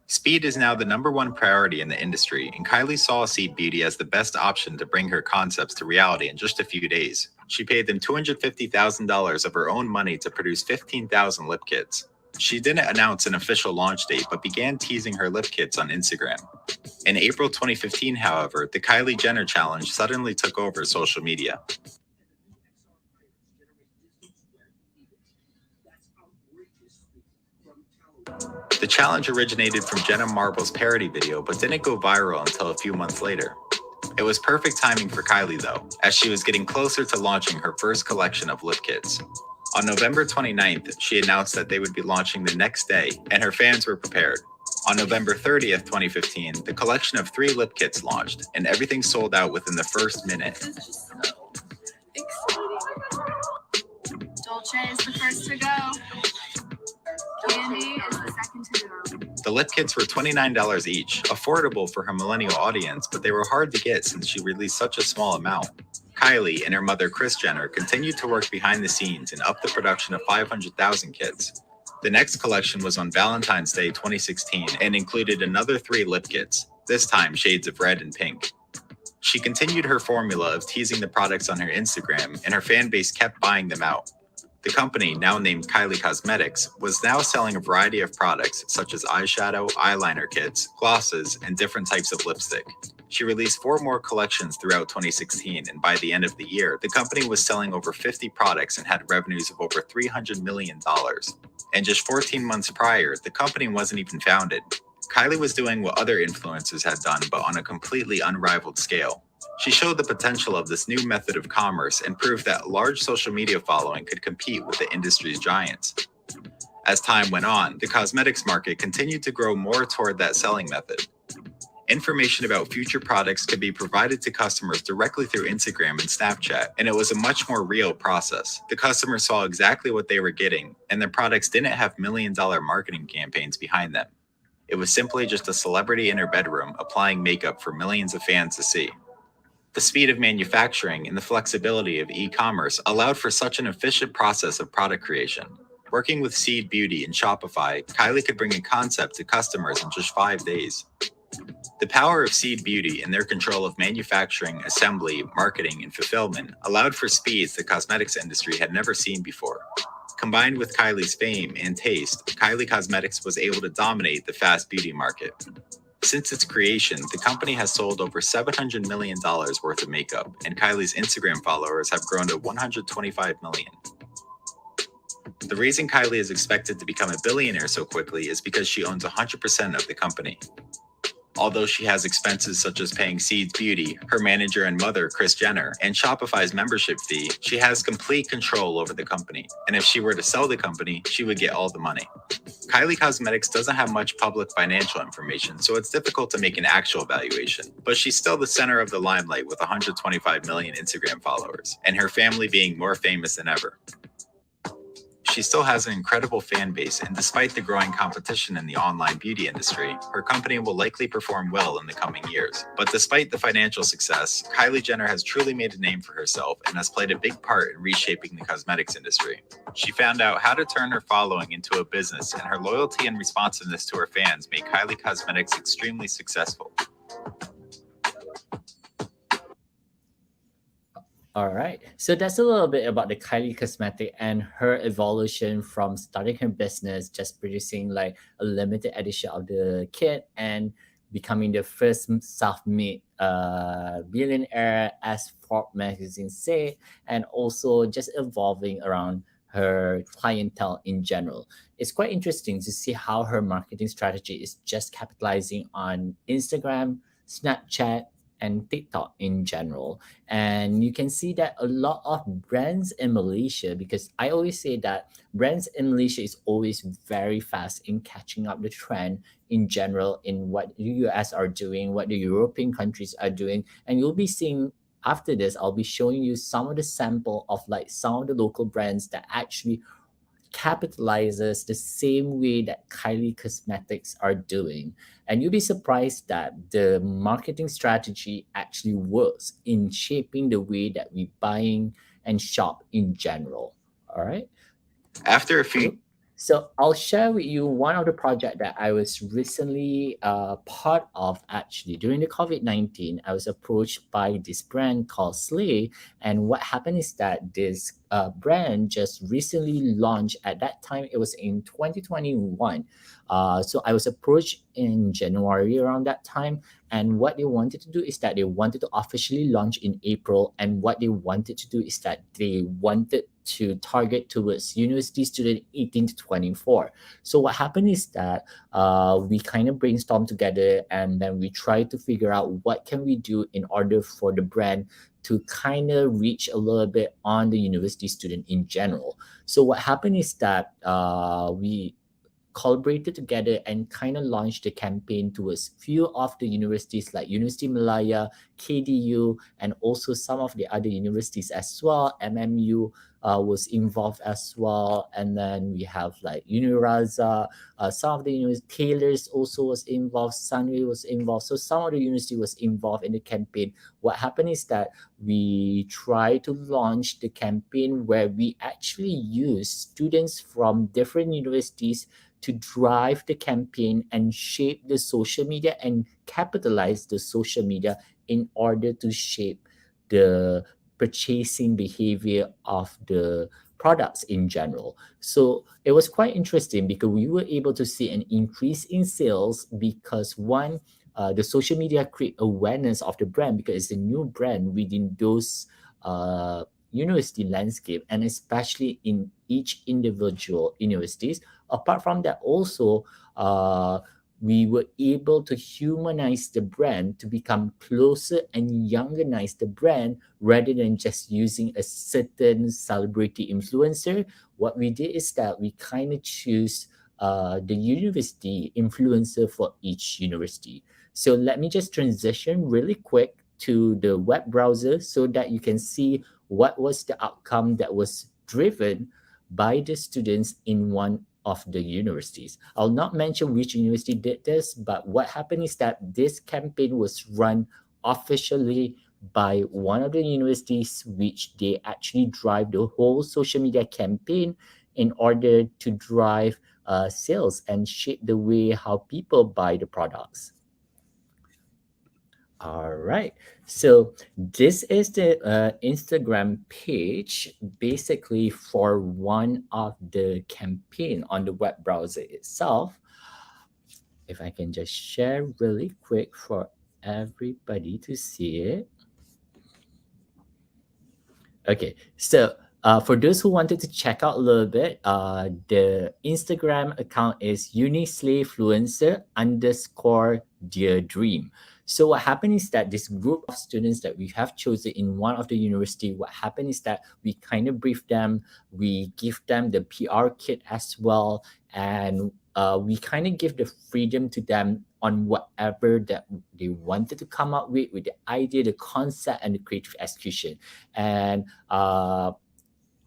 Speed is now the #1 priority in the industry, and Kylie saw Seed Beauty as the best option to bring her concepts to reality in just a few days. She paid them $250,000 of her own money to produce 15,000 lip kits. She didn't announce an official launch date, but began teasing her lip kits on Instagram. In April 2015, however, the Kylie Jenner challenge suddenly took over social media. The challenge originated from Jenna Marbles' parody video, but didn't go viral until a few months later. It was perfect timing for Kylie, though, as she was getting closer to launching her first collection of lip kits. On November 29th, she announced that they would be launching the next day, and her fans were prepared. On November 30th, 2015, the collection of 3 lip kits launched, and everything sold out within the first minute. This is just so exciting. Dolce is the first to go. Candy is the second to go. The lip kits were $29 each, affordable for her millennial audience, but they were hard to get since she released such a small amount. Kylie and her mother Kris Jenner continued to work behind the scenes and upped the production of 500,000 kits. The next collection was on Valentine's Day 2016 and included another 3 lip kits, this time shades of red and pink. She continued her formula of teasing the products on her Instagram, and her fan base kept buying them out. The company, now named Kylie Cosmetics, was now selling a variety of products such as eyeshadow, eyeliner kits, glosses, and different types of lipstick. She released 4 more collections throughout 2016, and by the end of the year, the company was selling over 50 products and had revenues of over $300 million. And just 14 months prior, the company wasn't even founded. Kylie was doing what other influencers had done, but on a completely unrivaled scale. She showed the potential of this new method of commerce and proved that a large social media following could compete with the industry's giants. As time went on, the cosmetics market continued to grow more toward that selling method. Information about future products could be provided to customers directly through Instagram and Snapchat, and it was a much more real process. The customers saw exactly what they were getting, and their products didn't have million-dollar marketing campaigns behind them. It was simply just a celebrity in her bedroom applying makeup for millions of fans to see. The speed of manufacturing and the flexibility of e-commerce allowed for such an efficient process of product creation. Working with Seed Beauty and Shopify, Kylie could bring a concept to customers in just 5 days. The power of Seed Beauty and their control of manufacturing, assembly, marketing, and fulfillment allowed for speeds the cosmetics industry had never seen before. Combined with Kylie's fame and taste, Kylie Cosmetics was able to dominate the fast beauty market. Since its creation, the company has sold over $700 million worth of makeup, and Kylie's Instagram followers have grown to 125 million. The reason Kylie is expected to become a billionaire so quickly is because she owns 100% of the company. Although she has expenses such as paying Seed Beauty, her manager and mother, Kris Jenner, and Shopify's membership fee, she has complete control over the company. And if she were to sell the company, she would get all the money. Kylie Cosmetics doesn't have much public financial information, so it's difficult to make an actual valuation. But she's still the center of the limelight with 125 million Instagram followers, and her family being more famous than ever. She still has an incredible fan base, and despite the growing competition in the online beauty industry, her company will likely perform well in the coming years. But despite the financial success, Kylie Jenner has truly made a name for herself and has played a big part in reshaping the cosmetics industry. She found out how to turn her following into a business, and her loyalty and responsiveness to her fans made Kylie Cosmetics extremely successful. All right. So that's a little bit about the Kylie Cosmetic and her evolution from starting her business, just producing like a limited edition of the kit and becoming the first self-made billionaire, as Forbes magazine say, and also just evolving around her clientele in general. It's quite interesting to see how her marketing strategy is just capitalizing on Instagram, Snapchat, and TikTok in general. And you can see that a lot of brands in Malaysia, because I always say that brands in Malaysia is always very fast in catching up the trend in general in what the US are doing, what the European countries are doing. And you'll be seeing after this, I'll be showing you some of the sample of like some of the local brands that actually capitalizes the same way that Kylie Cosmetics are doing. And you'll be surprised that the marketing strategy actually works in shaping the way that we buying and shop in general. All right. After a few So I'll share with you one of the project that I was recently part of. Actually, during the COVID-19, I was approached by this brand called Slay, and what happened is that this brand just recently launched. At that time, it was in 2021. So I was approached in January around that time, and what they wanted to do is that they wanted to officially launch in April, and what they wanted to do is that they wanted to target towards university student 18 to 24. So what happened is that we kind of brainstorm together, and then we try to figure out what can we do in order for the brand to kind of reach a little bit on the university student in general. So what happened is that we collaborated together and kind of launched the campaign towards few of the universities like University Malaya, KDU, and also some of the other universities as well. MMU was involved as well, and then we have like Uniraza, some of the Taylor's also was involved, Sunway was involved. So some of the university was involved in the campaign. What happened is that we try to launch the campaign where we actually use students from different universities to drive the campaign and shape the social media and capitalize the social media in order to shape the purchasing behavior of the products in general. So it was quite interesting because we were able to see an increase in sales because one, the social media create awareness of the brand because it's a new brand within those university landscape, and especially in each individual universities. Apart from that, also we were able to humanize the brand to become closer and youngerize the brand rather than just using a certain celebrity influencer. What we did is that we kind of choose the university influencer for each university. So let me just transition really quick to the web browser so that you can see what was the outcome that was driven by the students in one of the universities. I'll not mention which university did this, but what happened is that this campaign was run officially by one of the universities, which they actually drive the whole social media campaign in order to drive sales and shape the way how people buy the products. All right. So this is the Instagram page basically for one of the campaign on the web browser itself. If I can just share really quick for everybody to see it. Okay. So for those who wanted to check out a little bit, the Instagram account is unislayfluencer _ dear dream. So what happened is that this group of students that we have chosen in one of the university, what happened is that we kind of brief them, we give them the PR kit as well, and we kind of give the freedom to them on whatever that they wanted to come up with the idea, the concept, and the creative execution. And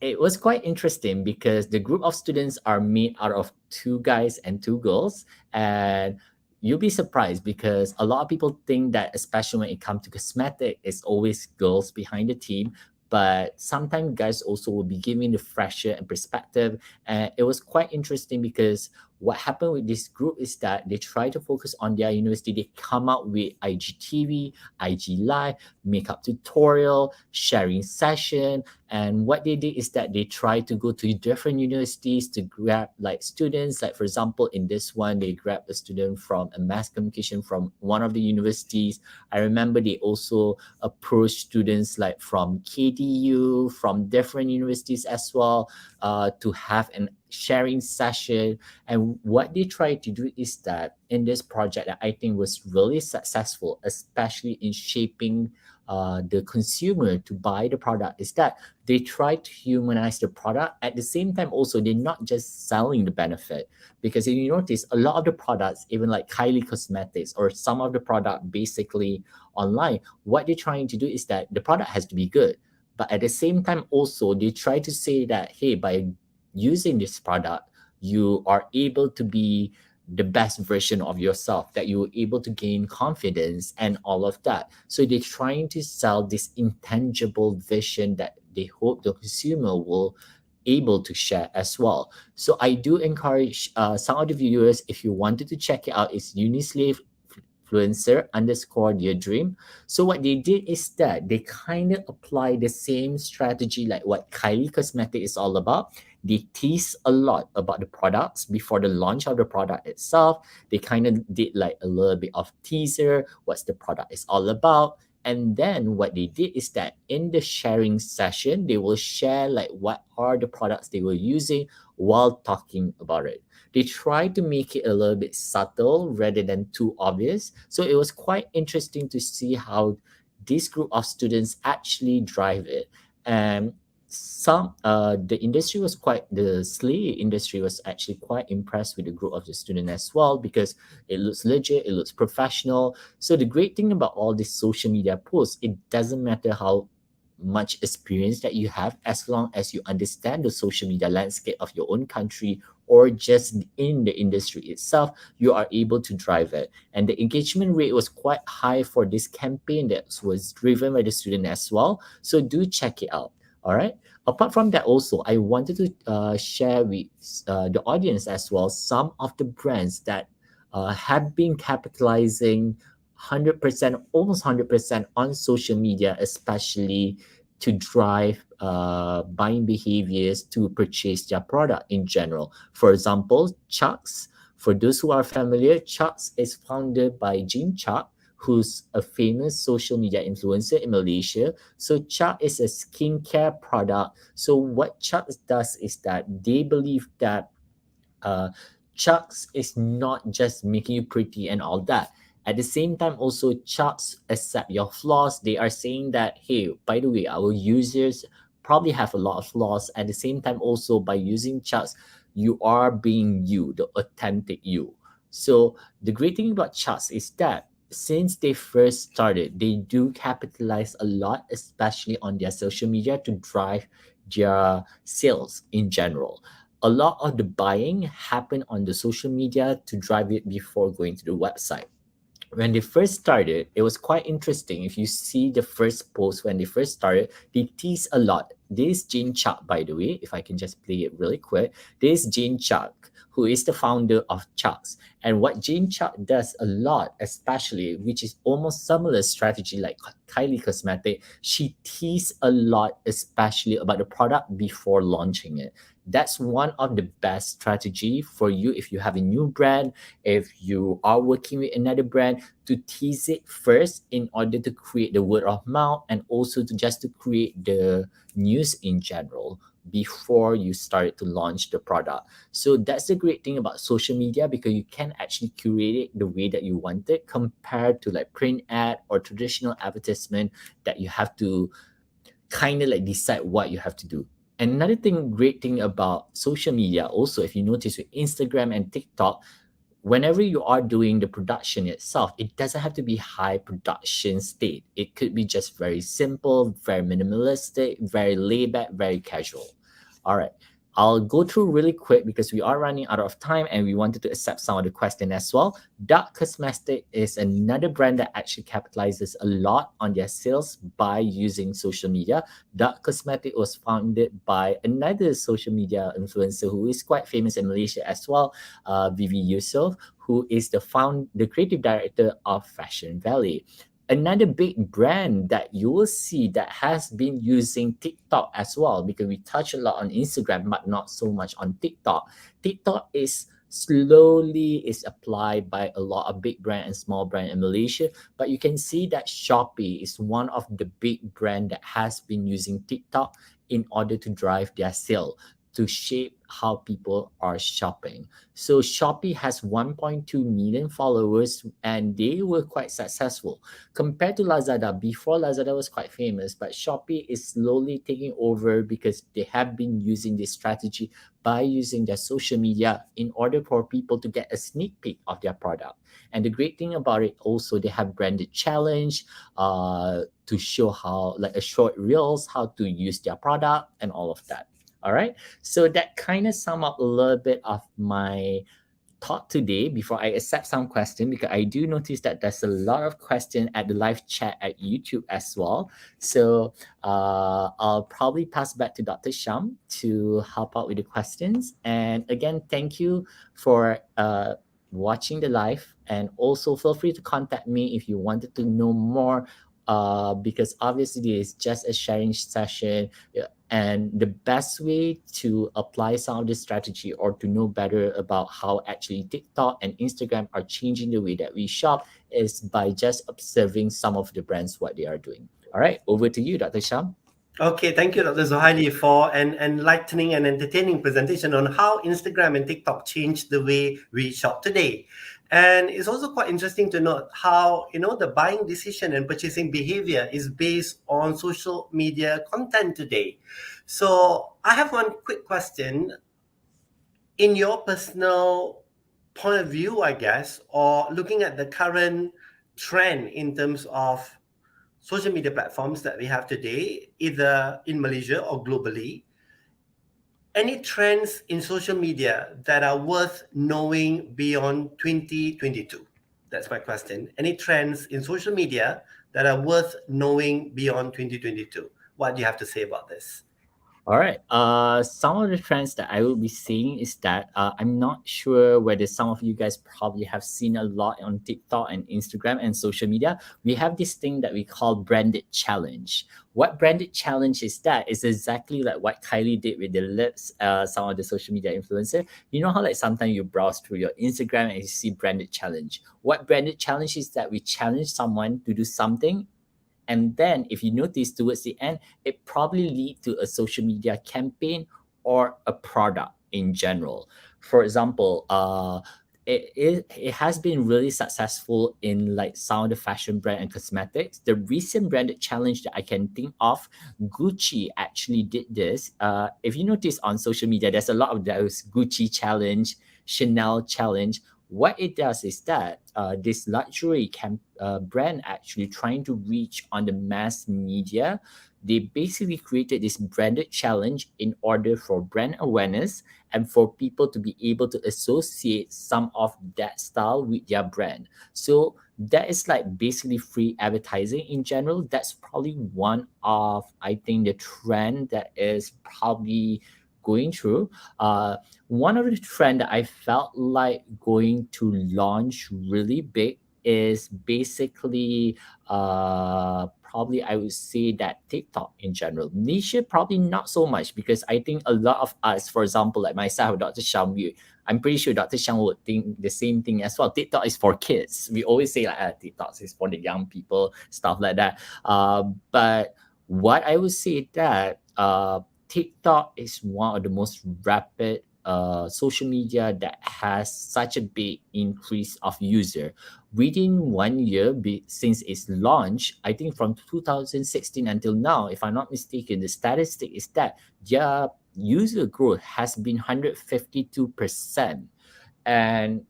it was quite interesting because the group of students are made out of 2 guys and 2 girls, and you'll be surprised because a lot of people think that, especially when it comes to cosmetic, it's always girls behind the team. But sometimes guys also will be giving the fresher and perspective. And it was quite interesting because what happened with this group is that they try to focus on their university. They come out with IGTV, IG Live, makeup tutorial, sharing session. And what they did is that they try to go to different universities to grab like students. Like for example, in this one, they grabbed a student from a mass communication from one of the universities. I remember they also approached students like from KDU, from different universities as well, to have an sharing session. And what they tried to do is that in this project that I think was really successful, especially in shaping the consumer to buy the product is that they try to humanize the product. At the same time, also they're not just selling the benefit, because if you notice, a lot of the products, even like Kylie Cosmetics or some of the product basically online, what they're trying to do is that the product has to be good, but at the same time also they try to say that, hey, by using this product you are able to be the best version of yourself, that you're able to gain confidence and all of that. So they're trying to sell this intangible vision that they hope the consumer will able to share as well. So I do encourage some of the viewers, if you wanted to check it out, it's Unislave influencer underscore your dream. So what they did is that they kind of apply the same strategy like what Kylie Cosmetic is all about. They tease a lot about the products before the launch of the product itself. They kind of did like a little bit of teaser, what's the product is all about. And then what they did is that in the sharing session, they will share like what are the products they were using while talking about it. They tried to make it a little bit subtle rather than too obvious. So it was quite interesting to see how this group of students actually drive it. And the industry was quite, the slay industry was actually quite impressed with the group of the student as well, because it looks legit, it looks professional. So the great thing about all these social media posts, it doesn't matter how much experience that you have, as long as you understand the social media landscape of your own country or just in the industry itself, you are able to drive it. And the engagement rate was quite high for this campaign that was driven by the student as well. So do check it out. All right. Apart from that, also, I wanted to share with the audience as well some of the brands that have been capitalizing 100%, almost 100% on social media, especially to drive buying behaviors to purchase their product in general. For example, Chucks. For those who are familiar, Chucks is founded by Jim Chuck, who's a famous social media influencer in Malaysia. So Chuck is a skincare product. So what Chuck does is that they believe that Chucks is not just making you pretty and all that. At the same time, also Chucks accept your flaws. They are saying that, hey, by the way, our users probably have a lot of flaws. At the same time, also by using Chucks, you are being you, the authentic you. So the great thing about Chucks is that since they first started, they do capitalize a lot, especially on their social media to drive their sales in general. A lot of the buying happen on the social media to drive it before going to the website. When they first started, it was quite interesting. If you see the first post when they first started, they tease a lot. This is Jane Chuck, by the way, if I can just play it really quick. This is Jane Chuck, who is the founder of Chucks. And what Jane Chuck does a lot, especially, which is almost similar strategy like Kylie Cosmetic, she teases a lot, especially about the product before launching it. That's one of the best strategy for you if you have a new brand, if you are working with another brand, to tease it first in order to create the word of mouth, and also to just to create the news in general before you start to launch the product. So that's the great thing about social media, because you can actually curate it the way that you want it, compared to like print ad or traditional advertisement that you have to kind of like decide what you have to do. Another great thing about social media also, if you notice with Instagram and TikTok, whenever you are doing the production itself, it doesn't have to be high production state. It could be just very simple, very minimalistic, very laid back, very casual. All right. I'll go through really quick because we are running out of time and we wanted to accept some of the questions as well. Dark Cosmetic is another brand that actually capitalizes a lot on their sales by using social media. Dark Cosmetic was founded by another social media influencer who is quite famous in Malaysia as well, Vivi Yusof, who is the creative director of Fashion Valley. Another big brand that you will see that has been using TikTok as well, because we touch a lot on Instagram, but not so much on TikTok. TikTok is slowly is applied by a lot of big brand and small brand in Malaysia, but you can see that Shopee is one of the big brand that has been using TikTok in order to drive their sale. to shape how people are shopping. So Shopee has 1.2 million followers and they were quite successful compared to Lazada. Before, Lazada was quite famous, but Shopee is slowly taking over because they have been using this strategy by using their social media in order for people to get a sneak peek of their product. And the great thing about it also, they have branded challenge to show how, like a short reels, how to use their product and all of that. All right. So that kind of sum up a little bit of my thought today before I accept some question, because I do notice that there's a lot of question at the live chat at YouTube as well. So I'll probably pass back to Dr. Sham to help out with the questions. And again, thank you for watching the live, and also feel free to contact me if you wanted to know more, because obviously it's just a sharing session. And the best way to apply some of this strategy or to know better about how actually TikTok and Instagram are changing the way that we shop is by just observing some of the brands, what they are doing. All right, over to you, Dr. Sham. Okay, thank you, Dr. Zohaili, for an enlightening and entertaining presentation on how Instagram and TikTok changed the way we shop today. And it's also quite interesting to note how, the buying decision and purchasing behavior is based on social media content today. So I have one quick question. In your personal point of view, I guess, or looking at the current trend in terms of social media platforms that we have today, either in Malaysia or globally, any trends in social media that are worth knowing beyond 2022? That's my question. Any trends in social media that are worth knowing beyond 2022? What do you have to say about this? All right. Some of the trends that I will be seeing is that I'm not sure whether some of you guys probably have seen a lot on TikTok and Instagram and social media. We have this thing that we call branded challenge. What branded challenge is that? It's exactly like what Kylie did with the lips, some of the social media influencer. You know how like sometimes you browse through your Instagram and you see branded challenge. What branded challenge is that we challenge someone to do something, and then if you notice towards the end, it probably lead to a social media campaign or a product in general. For example, it has been really successful in like some of the fashion brand and cosmetics. The recent branded challenge that I can think of, Gucci actually did this. If you notice on social media, there's a lot of those Gucci challenge, Chanel challenge. What it does is that this luxury brand actually trying to reach on the mass media, they basically created this branded challenge in order for brand awareness and for people to be able to associate some of that style with their brand. So that is like basically free advertising in general. That's probably one of, I think, the trend that is probably going through. One of the trend that I felt like going to launch really big is basically probably I would say that TikTok in general. Malaysia probably not so much, because I think a lot of us, for example, like myself, Dr. Sham, I'm pretty sure Dr. Sham would think the same thing as well. TikTok is for kids. We always say like TikTok is for the young people, stuff like that. But what I would say that TikTok is one of the most rapid social media that has such a big increase of user. Within 1 year since its launch, I think from 2016 until now, if I'm not mistaken, the statistic is that their user growth has been 152%. And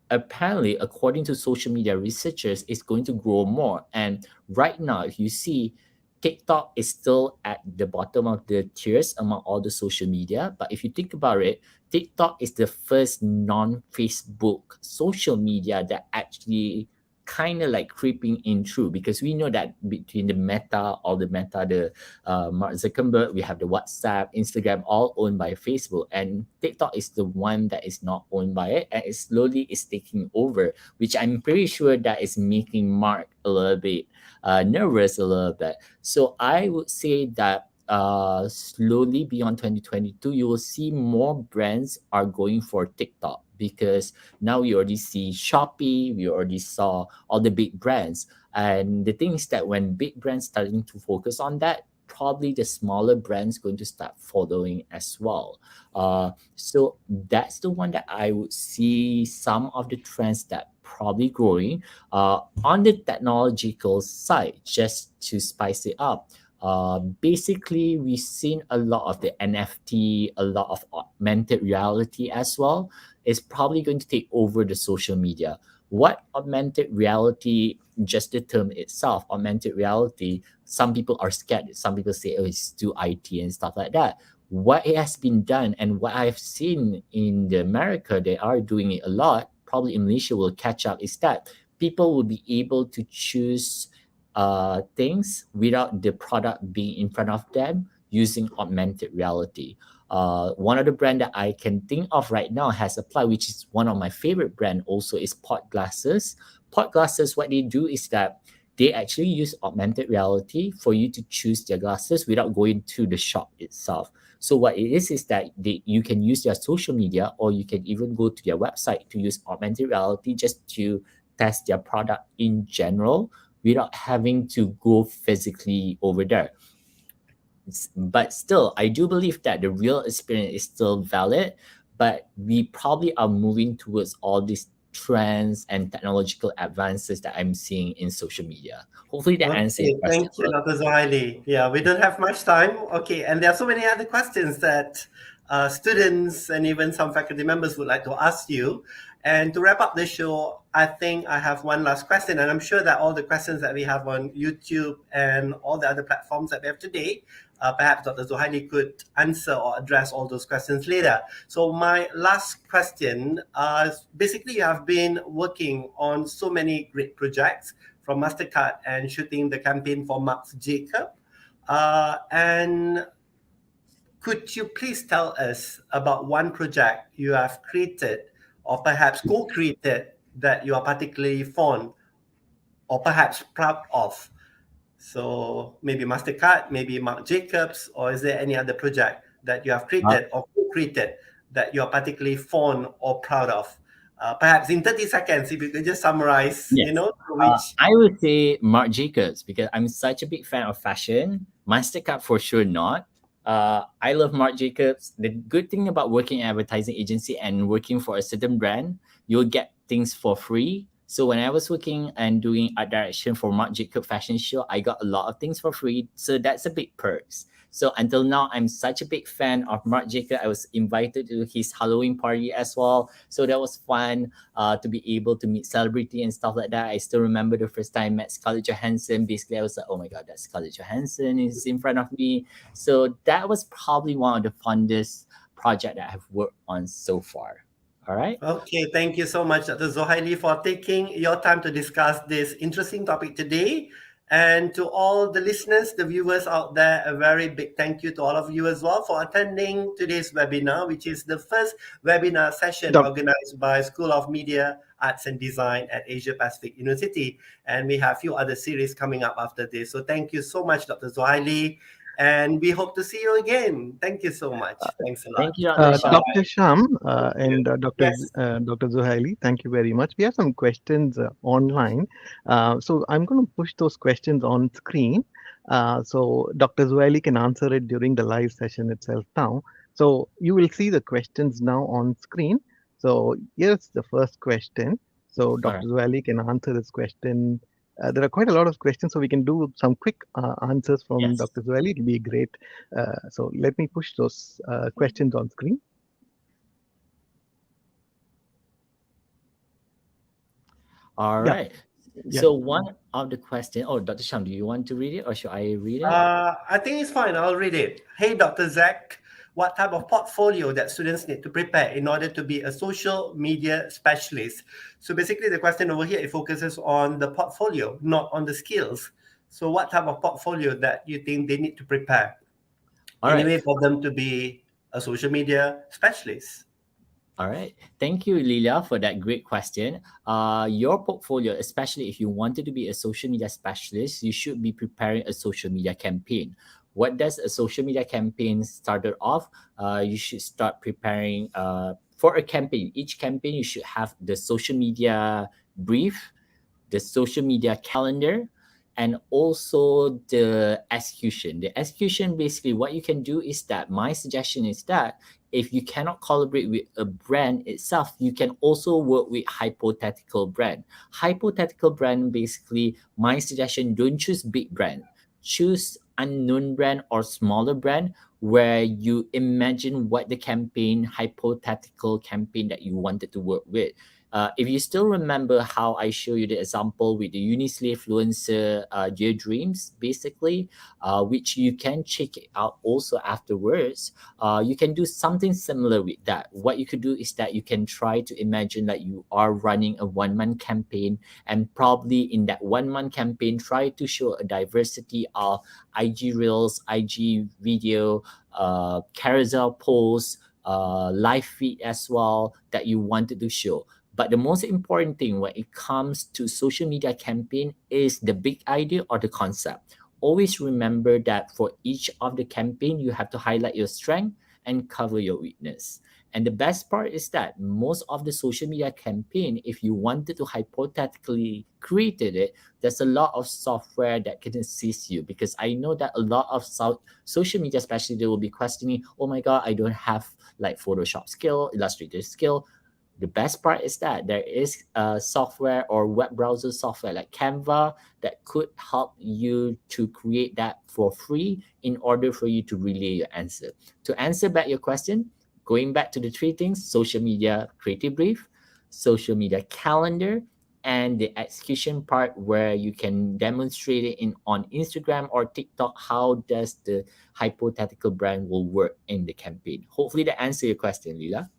apparently, according to social media researchers, it's going to grow more. And right now, if you see, TikTok is still at the bottom of the tiers among all the social media. But if you think about it, TikTok is the first non-Facebook social media that actually kind of like creeping in through, because we know that between the Meta, Mark Zuckerberg, we have the WhatsApp, Instagram, all owned by Facebook, and TikTok is the one that is not owned by it, and it slowly is taking over, which I'm pretty sure that is making Mark a little bit nervous a little bit. So I would say that slowly beyond 2022, you will see more brands are going for TikTok, because now we already see Shopee, we already saw all the big brands. And the thing is that when big brands starting to focus on that, probably the smaller brands going to start following as well. So that's the one that I would see some of the trends that probably growing. On the technological side, just to spice it up, basically we've seen a lot of the NFT, a lot of augmented reality as well. Is probably going to take over the social media. What augmented reality, just the term itself, augmented reality, some people are scared. Some people say, oh, it's too IT and stuff like that. What it has been done and what I've seen in the America, they are doing it a lot, probably in Malaysia will catch up, is that people will be able to choose things without the product being in front of them using augmented reality. One of the brand that I can think of right now has applied, which is one of my favorite brand also, is Pot Glasses. Pot Glasses, what they do is that they actually use augmented reality for you to choose their glasses without going to the shop itself. So what it is that you can use their social media, or you can even go to their website to use augmented reality just to test their product in general without having to go physically over there. But still, I do believe that the real experience is still valid, but we probably are moving towards all these trends and technological advances that I'm seeing in social media. Hopefully that answers your question. Thank you, Dr. Zohaili. Yeah, we don't have much time. Okay, and there are so many other questions that students and even some faculty members would like to ask you. And to wrap up the show, I think I have one last question, and I'm sure that all the questions that we have on YouTube and all the other platforms that we have today, perhaps Dr. Zohaili could answer or address all those questions later. So my last question, basically you have been working on so many great projects, from MasterCard and shooting the campaign for Marc Jacob. And could you please tell us about one project you have created or perhaps co-created that you are particularly fond or perhaps proud of? So maybe MasterCard, maybe Marc Jacobs, or is there any other project that you have created or co-created that you are particularly fond or proud of? Perhaps in 30 seconds, if you could just summarize, Yes. which... I would say Marc Jacobs, because I'm such a big fan of fashion. MasterCard for sure not. I love Marc Jacobs. The good thing about working in an advertising agency and working for a certain brand, you'll get things for free. So when I was working and doing art direction for Marc Jacobs fashion show, I got a lot of things for free. So that's a big perks. So until now, I'm such a big fan of Marc Jacobs. I was invited to his Halloween party as well. So that was fun to be able to meet celebrity and stuff like that. I still remember the first time I met Scarlett Johansson. Basically, I was like, oh my God, that's Scarlett Johansson is in front of me. So that was probably one of the fondest projects that I've worked on so far. All right. Okay, thank you so much, Dr. Zohaili, for taking your time to discuss this interesting topic today. And to all the listeners, the viewers out there, a very big thank you to all of you as well for attending today's webinar, which is the first webinar session organized by School of Media, Arts and Design at Asia Pacific University. And we have a few other series coming up after this. So thank you so much, Dr. Zohaili. And we hope to see you again. Thank you so much. Thanks a lot. Thank you, Dr. Sham. Dr. Sham and Dr. Zohaili, thank you very much. We have some questions online. So I'm going to push those questions on screen. So Dr. Zohaili can answer it during the live session itself now. So you will see the questions now on screen. So here's the first question. So Dr. Zohaili can answer this question. There are quite a lot of questions, so we can do some quick answers from Dr. Zohaili. It'll be great. So let me push those questions on screen. All right. So one of the questions, Dr. Sham, do you want to read it or should I read it? I think it's fine. I'll read it. Hey, Dr. Zach, what type of portfolio that students need to prepare in order to be a social media specialist? So basically the question over here, it focuses on the portfolio, not on the skills. So what type of portfolio that you think they need to prepare for them to be a social media specialist? All right. Thank you, Lilia, for that great question. Your portfolio, especially if you wanted to be a social media specialist, you should be preparing a social media campaign. What does a social media campaign started off? You should start preparing for a campaign. Each campaign, you should have the social media brief, the social media calendar, and also the execution. The execution, basically what you can do is that my suggestion is that if you cannot collaborate with a brand itself, you can also work with hypothetical brand. Hypothetical brand, basically my suggestion, don't choose big brand, choose unknown brand or smaller brand where you imagine what the campaign, hypothetical campaign that you wanted to work with. If you still remember how I show you the example with the Unislay influencer, Dear Dreams, basically, which you can check it out also afterwards. You can do something similar with that. What you could do is that you can try to imagine that you are running a 1 month campaign, and probably in that 1 month campaign, try to show a diversity of IG Reels, IG video, carousel posts, live feed as well that you wanted to show. But the most important thing when it comes to social media campaign is the big idea or the concept. Always remember that for each of the campaign, you have to highlight your strength and cover your weakness. And the best part is that most of the social media campaign, if you wanted to hypothetically created it, there's a lot of software that can assist you, because I know that a lot of social media, especially, they will be questioning, oh my God, I don't have like Photoshop skill, Illustrator skill. The best part is that there is software or web browser software like Canva that could help you to create that for free in order for you to relay your answer. To answer back your question, going back to the three things: social media creative brief, social media calendar, and the execution part where you can demonstrate it on Instagram or TikTok. How does the hypothetical brand will work in the campaign? Hopefully that answer your question, Lila.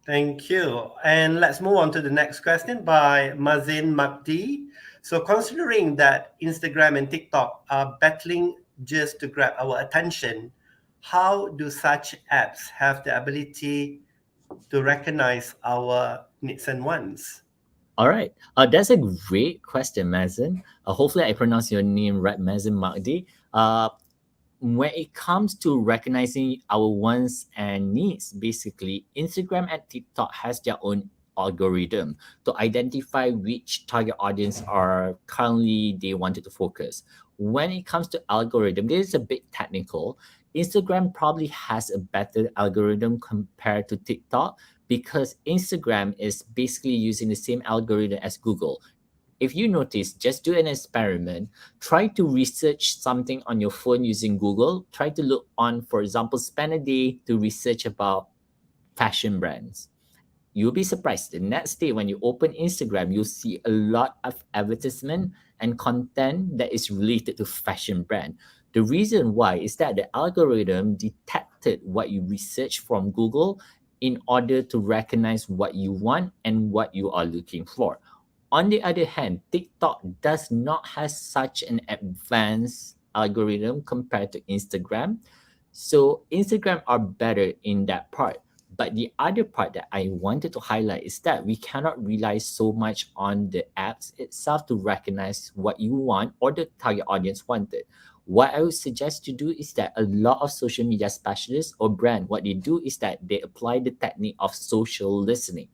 Thank you. And let's move on to the next question by Mazin Makdi. So considering that Instagram and TikTok are battling just to grab our attention, how do such apps have the ability to recognize our needs and wants? All right. That's a great question, Mazen. Hopefully, I pronounce your name right, Mazen Magdi. When it comes to recognizing our wants and needs, basically, Instagram and TikTok has their own algorithm to identify which target audience are currently they wanted to focus. When it comes to algorithm, this is a bit technical. Instagram probably has a better algorithm compared to TikTok because Instagram is basically using the same algorithm as Google. If you notice, just do an experiment. Try to research something on your phone using Google. Try to look on, for example, spend a day to research about fashion brands. You'll be surprised. The next day, when you open Instagram, you'll see a lot of advertisement and content that is related to fashion brand. The reason why is that the algorithm detected what you research from Google in order to recognize what you want and what you are looking for. On the other hand, TikTok does not have such an advanced algorithm compared to Instagram. So Instagram are better in that part. But the other part that I wanted to highlight is that we cannot rely so much on the apps itself to recognize what you want or the target audience wanted. What I would suggest to do is that a lot of social media specialists or brand, what they do is that they apply the technique of social listening.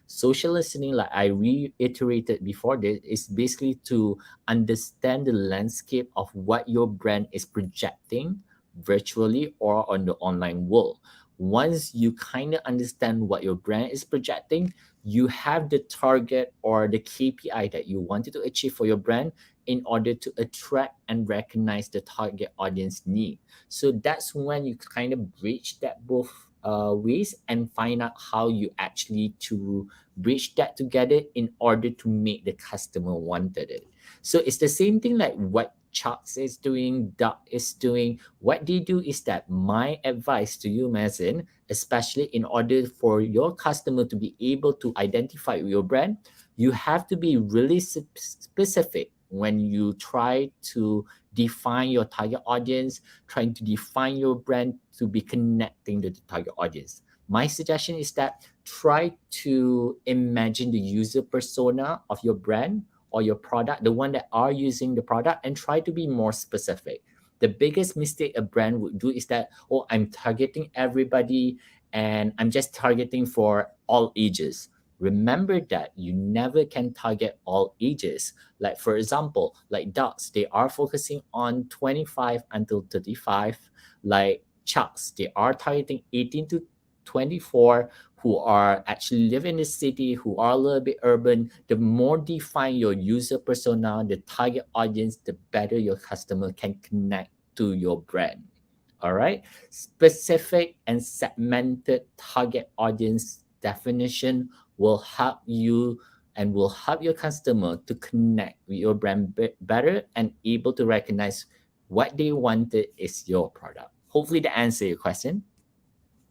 Social listening, like I reiterated before, this is basically to understand the landscape of what your brand is projecting virtually or on the online world. Once you kind of understand what your brand is projecting, you have the target or the KPI that you wanted to achieve for your brand in order to attract and recognize the target audience need. So that's when you kind of bridge that both ways and find out how you actually to bridge that together in order to make the customer wanted it. So it's the same thing like what Chucks is doing, Duck is doing. What they do is that my advice to you, Mazen, especially in order for your customer to be able to identify your brand, you have to be really specific when you try to define your target audience, trying to define your brand to be connecting to the target audience. My suggestion is that try to imagine the user persona of your brand or your product, the one that are using the product, and try to be more specific. The biggest mistake a brand would do is that, oh, I'm targeting everybody and I'm just targeting for all ages. Remember that you never can target all ages. Like for example, like ducks, they are focusing on 25 until 35. Like chucks, they are targeting 18 to 24, who are actually live in the city, who are a little bit urban. The more define your user persona, the target audience, the better your customer can connect to your brand. All right. Specific and segmented target audience definition will help you and will help your customer to connect with your brand better and able to recognize what they wanted is your product. Hopefully that answer your question.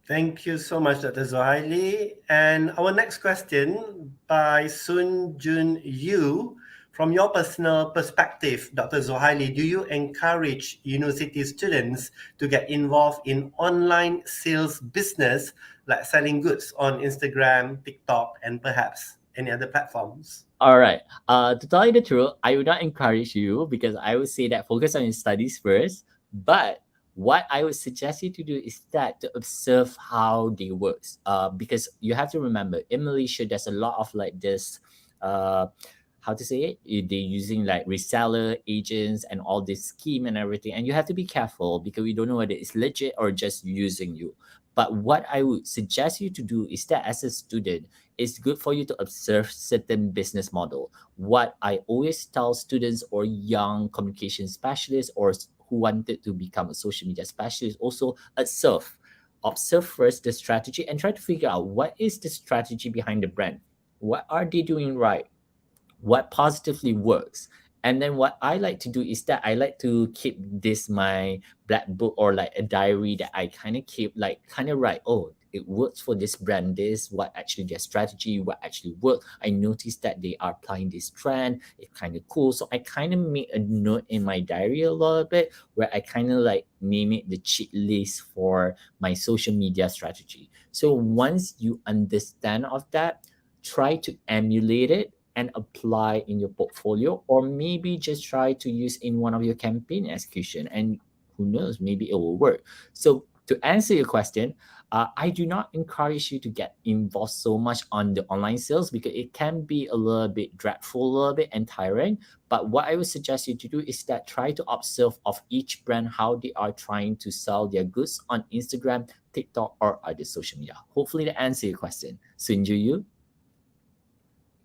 Thank you so much, Dr. Zohaili. And our next question by Sun Jun Yu. From your personal perspective, Dr. Zohaili, do you encourage university students to get involved in online sales business like selling goods on Instagram, TikTok, and perhaps any other platforms? All right. To tell you the truth, I would not encourage you because I would say that focus on your studies first. But what I would suggest you to do is that to observe how they work. Because you have to remember in Malaysia, there's a lot of like this. How to say it? They're using like reseller agents and all this scheme and everything, and you have to be careful because we don't know whether it's legit or just using you. But what I would suggest you to do is that as a student, it's good for you to observe certain business model. What I always tell students or young communication specialists or who wanted to become a social media specialist also observe first the strategy and try to figure out what is the strategy behind the brand. What are they doing right? What positively works? And then what I like to do is that I like to keep this my black book or like a diary that I kind of keep like kind of write, oh, it works for this brand, this what actually their strategy, what actually worked. I noticed that they are applying this trend. It's kind of cool. So I kind of make a note in my diary a little bit where I kind of like name it the cheat list for my social media strategy. So once you understand of that, try to emulate it and apply in your portfolio, or maybe just try to use in one of your campaign execution, and who knows, maybe it will work. So to answer your question, I do not encourage you to get involved so much on the online sales because it can be a little bit dreadful, a little bit and tiring. But what I would suggest you to do is that try to observe of each brand how they are trying to sell their goods on Instagram, TikTok, or other social media. Hopefully that answer your question. Sunju Yu.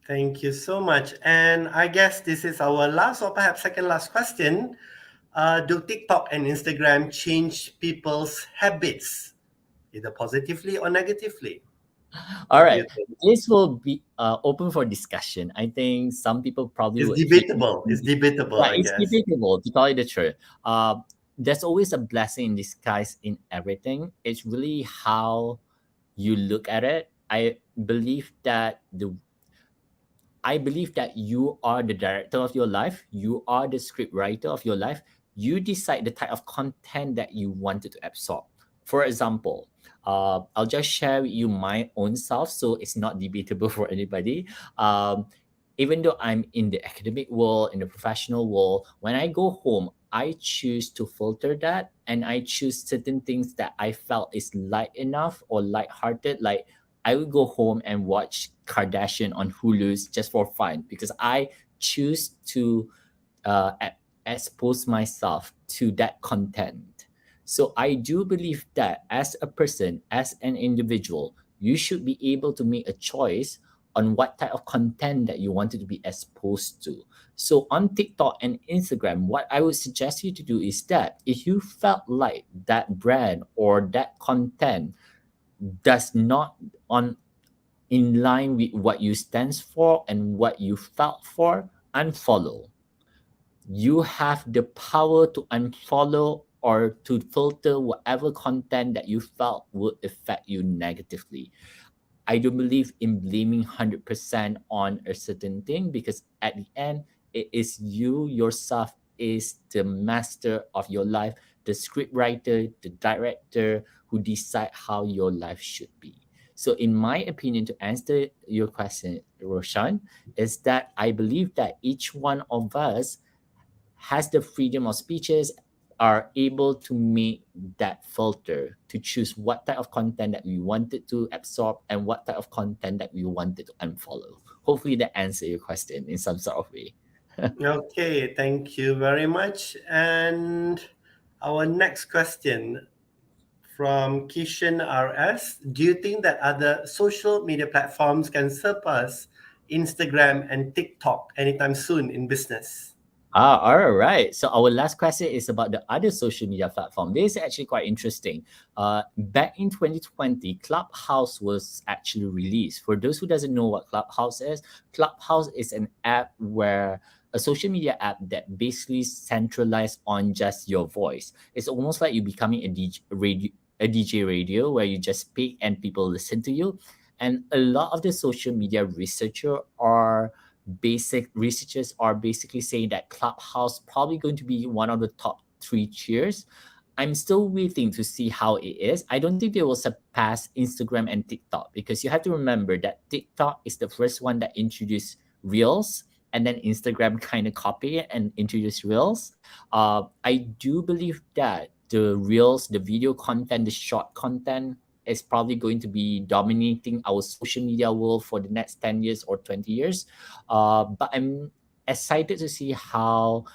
Thank you so much. And I guess this is our last or perhaps second last question. Do TikTok and Instagram change people's habits, either positively or negatively? All right, this will be open for discussion. I think some people probably It's would debatable. It's debatable, yeah, I it's guess. debatable to tell you the truth. There's always a blessing in disguise in everything. It's really how you look at it. I believe that you are the director of your life. You are the script writer of your life. You decide the type of content that you wanted to absorb. For example, I'll just share with you my own self, so it's not debatable for anybody. Even though I'm in the academic world, in the professional world, when I go home, I choose to filter that and I choose certain things that I felt is light enough or light-hearted. Like I would go home and watch Kardashian on Hulu's just for fun because I choose to expose myself to that content. So I do believe that as a person, as an individual, you should be able to make a choice on what type of content that you wanted to be exposed to. So on TikTok and Instagram, what I would suggest you to do is that if you felt like that brand or that content does not on in line with what you stands for and what you felt for, unfollow. You have the power to unfollow or to filter whatever content that you felt would affect you negatively. I don't believe in blaming 100% on a certain thing because at the end, it is you yourself is the master of your life, the script writer, the director who decide how your life should be. So in my opinion, to answer your question, Roshan, is that I believe that each one of us has the freedom of speeches, are able to make that filter to choose what type of content that we wanted to absorb and what type of content that we wanted to unfollow. Hopefully that answers your question in some sort of way. Okay, thank you very much. And our next question from Kishan RS. Do you think that other social media platforms can surpass Instagram and TikTok anytime soon in business? All right. So our last question is about the other social media platform. This is actually quite interesting. Back in 2020, Clubhouse was actually released. For those who doesn't know what Clubhouse is an app where a social media app that basically centralized on just your voice. It's almost like you becoming a DJ radio where you just speak and people listen to you. And a lot of the social media researchers are basically saying that Clubhouse probably going to be one of the top 3 tiers. I'm still waiting to see how it is. I don't think they will surpass Instagram and TikTok, because you have to remember that TikTok is the first one that introduced Reels, and then Instagram kind of copy it and introduced Reels. I do believe that the Reels, the video content, the short content is probably going to be dominating our social media world for the next 10 years or 20 years. But I'm excited to see how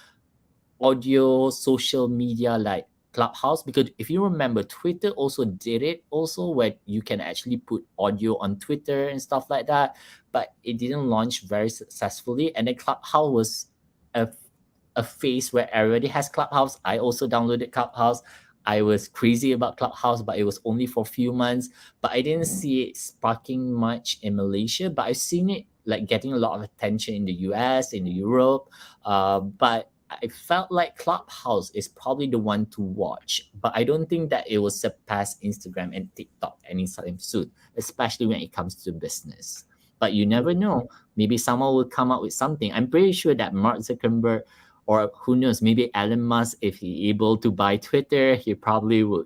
audio social media like Clubhouse, because if you remember, Twitter also did it also, where you can actually put audio on Twitter and stuff like that, but it didn't launch very successfully. And then Clubhouse was a phase where everybody has Clubhouse. I also downloaded Clubhouse. I was crazy about Clubhouse, but it was only for a few months. But I didn't see it sparking much in Malaysia, but I've seen it like getting a lot of attention in the US, in Europe. But I felt like Clubhouse is probably the one to watch, but I don't think that it will surpass Instagram and TikTok anytime soon, especially when it comes to business. But you never know. Maybe someone will come up with something. I'm pretty sure that Mark Zuckerberg, or who knows, maybe Elon Musk, if he able to buy Twitter, he probably would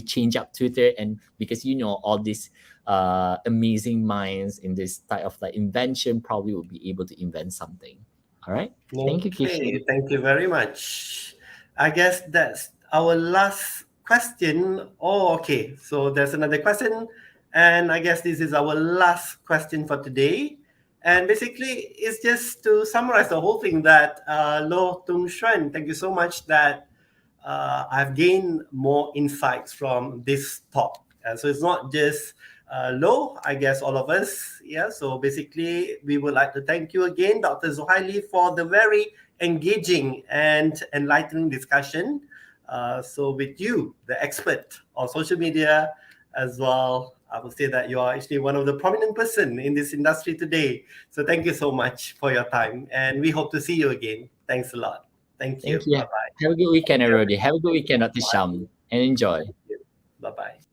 change up Twitter. And because all these amazing minds in this type of like invention probably will be able to invent something. All right. Thank you, Kishan. Thank you very much. I guess that's our last question. Oh, okay. So there's another question. And I guess this is our last question for today. And basically, it's just to summarize the whole thing that Loh Tung Xuan, thank you so much that I've gained more insights from this talk. So it's not just Loh, I guess all of us. Yeah. So basically, we would like to thank you again, Dr. Zuhaili, for the very engaging and enlightening discussion. So with you, the expert on social media as well, I would say that you are actually one of the prominent person in this industry today. So thank you so much for your time, and we hope to see you again. Thanks a lot. Thank you. Thank you. Bye-bye. Have a good weekend, everybody. Have a good weekend, Dr. Sham, and enjoy. Bye-bye.